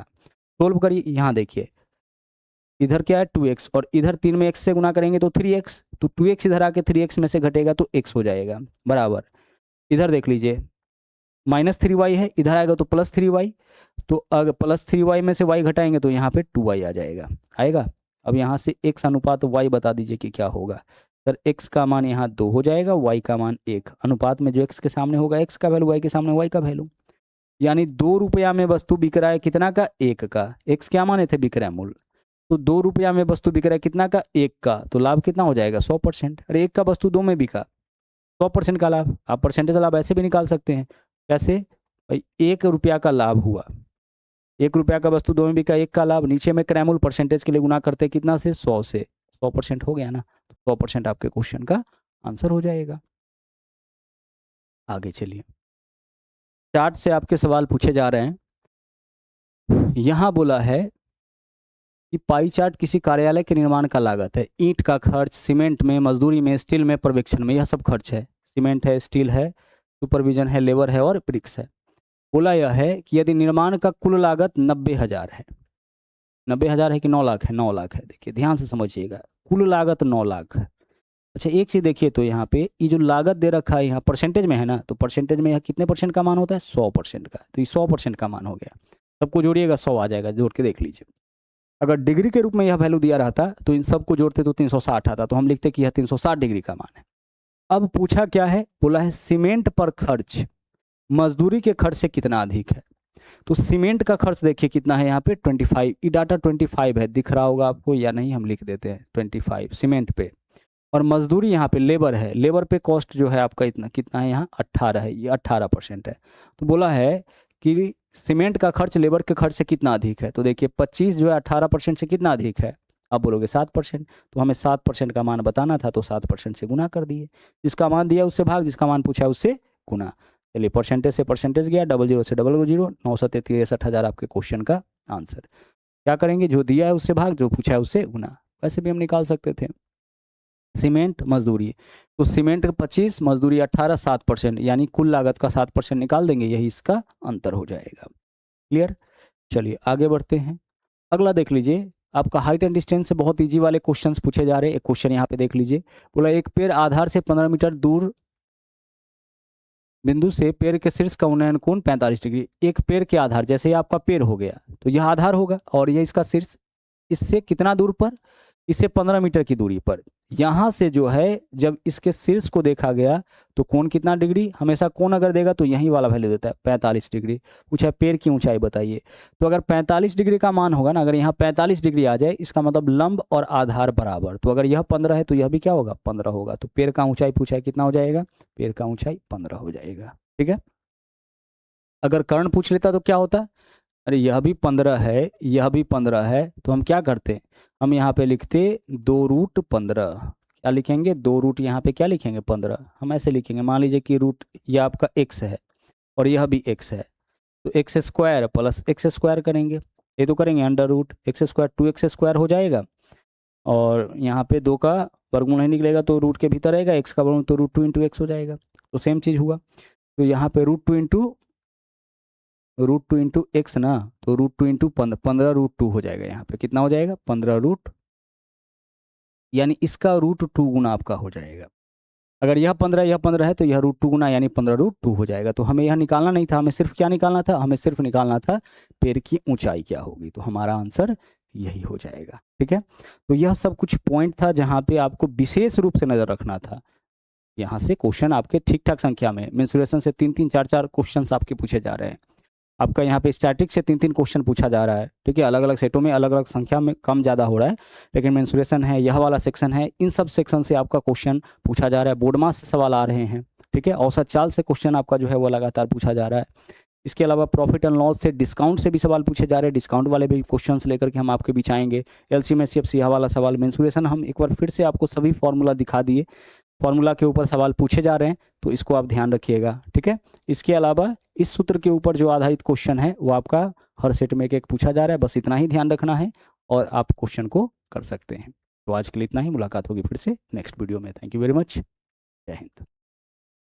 सोल्व करिए, यहाँ देखिए इधर क्या है 2x और इधर 3 में x से गुना करेंगे तो 3x, तो 2x इधर आके 3x में से घटेगा तो x हो जाएगा बराबर। इधर देख लीजिए -3y है, इधर आएगा तो +3y, तो अगर +3y में से y घटाएंगे तो यहाँ पे 2y आ जाएगा, आएगा। अब यहाँ से x अनुपात y बता दीजिए कि क्या होगा। सर x का मान यहाँ 2 हो जाएगा, y का मान 1। अनुपात में जो x के सामने होगा x का वैल्यू, y के सामने y का वैल्यू, यानी 2 रुपया में वस्तु बिक रहा है कितना का? 1 का। x क्या माने थे? विक्रय मूल्य। तो 2 रुपया में वस्तु बिक रहा है कितना का? 1 का। तो लाभ कितना हो जाएगा? 100%। अरे 1 का वस्तु 2 में बिका, 100% का लाभ। आप परसेंटेज लाभ ऐसे भी निकाल सकते हैं। कैसे भाई? 1 रुपया का लाभ हुआ, 1 रुपया का वस्तु 2 में बिका, 1 का लाभ। नीचे में क्रयमूल्य परसेंटेज के लिए गुना करते कितना से? 100 से। 100% हो गया ना, तो 100% आपके क्वेश्चन का आंसर हो जाएगा। आगे चलिए, चार्ट से आपके सवाल पूछे जा रहे हैं। यहां बोला है कि पाई चार्ट किसी कार्यालय के निर्माण का लागत है। ईंट का खर्च, सीमेंट में, मजदूरी में, स्टील में, पर्यवेक्षण में, यह सब खर्च है। सीमेंट है, स्टील है, सुपरविजन है, लेबर है और ब्रिक्स है। बोला यह है कि यदि निर्माण का कुल लागत 90,000 है, 90,000 है कि 9 लाख है? 9 लाख है। देखिए ध्यान से समझिएगा, कुल लागत 9 लाख है। अच्छा एक चीज देखिए, तो यहाँ पे ये जो लागत दे रखा है यहाँ परसेंटेज में है ना, तो परसेंटेज में यह कितने परसेंट का मान होता है? 100% का। तो ये 100% का मान हो गया। सबको जोड़िएगा 100 आ जाएगा, जोड़ के देख लीजिए। अगर डिग्री के रूप में यह वैल्यू दिया रहता तो इन सबको जोड़ते तो 360 आता, तो हम लिखते कि यह 360 डिग्री का मान है। अब पूछा क्या है? बोला है सीमेंट पर खर्च मजदूरी के खर्च से कितना अधिक है। तो सीमेंट का खर्च देखिए कितना है यहाँ पे 25। ये डाटा 25 है, दिख रहा होगा आपको या नहीं? हम लिख देते हैं 25 सीमेंट पे। और मजदूरी यहाँ पे लेबर है, लेबर पे कॉस्ट जो है आपका इतना कितना है यहाँ 18 है, ये 18% है। तो बोला है कि सीमेंट का खर्च लेबर के खर्च से कितना अधिक है। तो देखिए 25 जो है 18% से कितना अधिक है? आप बोलोगे 7%। तो हमें 7% का मान बताना था, तो 7% से गुना कर दिए। जिसका मान दिया उससे भाग, जिसका मान पूछा उससे गुना। चलिए परसेंटेज से परसेंटेज गया, 00 से 00, 9 7 63,000 आपके क्वेश्चन का आंसर। क्या करेंगे? जो दिया है उससे भाग, जो पूछा है उससे गुना। वैसे भी हम निकाल सकते थे। सीमेंट मजदूरी, तो सीमेंट 25, मजदूरी 18, 7%, यानी कुल लागत का 7% निकाल देंगे, यही इसका अंतर हो जाएगा। क्लियर? चलिए आगे बढ़ते हैं। अगला देख लीजिए, आपका हाइट एंड डिस्टेंस से बहुत इजी वाले क्वेश्चंस पूछे जा रहे हैं। एक क्वेश्चन यहाँ पे देख लीजिए, बोला एक पेड़ आधार से 15 मीटर दूर बिंदु से पेड़ के शीर्ष का उन्नयन कोण 45 डिग्री। एक पेड़ के आधार, जैसे आपका पेड़ हो गया तो यह आधार होगा और यह इसका शीर्ष इससे कितना दूर पर, इससे 15 मीटर की दूरी पर। यहाँ से जो है जब इसके शीर्ष को देखा गया तो कोण कितना डिग्री, हमेशा कोण अगर देगा तो यही वाला वैल्यू देता है 45 डिग्री। पूछा है पैर की ऊंचाई बताइए, तो अगर 45 डिग्री का मान होगा ना, अगर यहाँ 45 डिग्री आ जाए इसका मतलब लंब और आधार बराबर, तो अगर यह 15 है तो यह भी क्या होगा 15 होगा। तो पैर का ऊंचाई पूछा है कितना हो जाएगा, पैर का ऊंचाई 15 हो जाएगा। ठीक है, अगर कर्ण पूछ लेता तो क्या होता, अरे यह भी 15 है यह भी 15 है, तो हम क्या करते, हम यहाँ पे लिखते 2√15। क्या लिखेंगे, 2 रूट यहाँ पे क्या लिखेंगे 15, हम ऐसे लिखेंगे। मान लीजिए कि रूट यह आपका x है और यह भी x है, तो x square plus x square करेंगे, ये तो करेंगे under root x square 2x² हो जाएगा, और यहाँ पे 2 का वर्गमूल नहीं निकलेगा तो रूट के भीतर रहेगा, x का वर्गमूल तो √2 × x हो जाएगा। तो सेम चीज़ हुआ, तो यहाँ पे √2 × x ना, तो √2 × 15 हो जाएगा। यहाँ पे कितना हो जाएगा 15 यानी इसका √2 गुना आपका हो जाएगा। अगर यह 15 है तो यह √2 गुना यानी 15 हो जाएगा। तो हमें यह निकालना नहीं था, हमें सिर्फ क्या निकालना था, हमें सिर्फ निकालना था पैर की ऊंचाई क्या होगी, तो हमारा आंसर यही हो जाएगा। ठीक है, तो यह सब कुछ पॉइंट था जहाँ पे आपको विशेष रूप से नजर रखना था। यहाँ से क्वेश्चन आपके ठीक ठाक संख्या में, मेंसुरेशन से 3-3 4-4 क्वेश्चन आपके पूछे जा रहे हैं। आपका यहाँ पे स्टैटिक से 3-3 क्वेश्चन पूछा जा रहा है। ठीक है, अलग अलग सेटों में अलग अलग संख्या में कम ज़्यादा हो रहा है, लेकिन मेंसुरेशन है, यह वाला सेक्शन है, इन सब सेक्शन से आपका क्वेश्चन पूछा जा रहा है। बोर्ड मास से सवाल आ रहे हैं। ठीक है, औसत चाल से क्वेश्चन आपका जो है वो लगातार पूछा जा रहा है। इसके अलावा प्रॉफिट एंड लॉस से, डिस्काउंट से भी सवाल पूछे जा रहे हैं। डिस्काउंट वाले भी क्वेश्चन लेकर के हम आपके बीच आएंगे। एलसीएम एचसीएफ यह वाला सवाल, मेंसुरेशन हम एक बार फिर से आपको सभी फॉर्मूला दिखा दिए, फॉर्मूला के ऊपर सवाल पूछे जा रहे हैं, तो इसको आप ध्यान रखिएगा। ठीक है, इसके अलावा इस सूत्र के ऊपर जो आधारित क्वेश्चन है वो आपका हर सेट में एक एक पूछा जा रहा है, बस इतना ही ध्यान रखना है और आप क्वेश्चन को कर सकते हैं। तो आज के लिए इतना ही, मुलाकात होगी फिर से नेक्स्ट वीडियो में। थैंक यू वेरी मच, जय हिंद।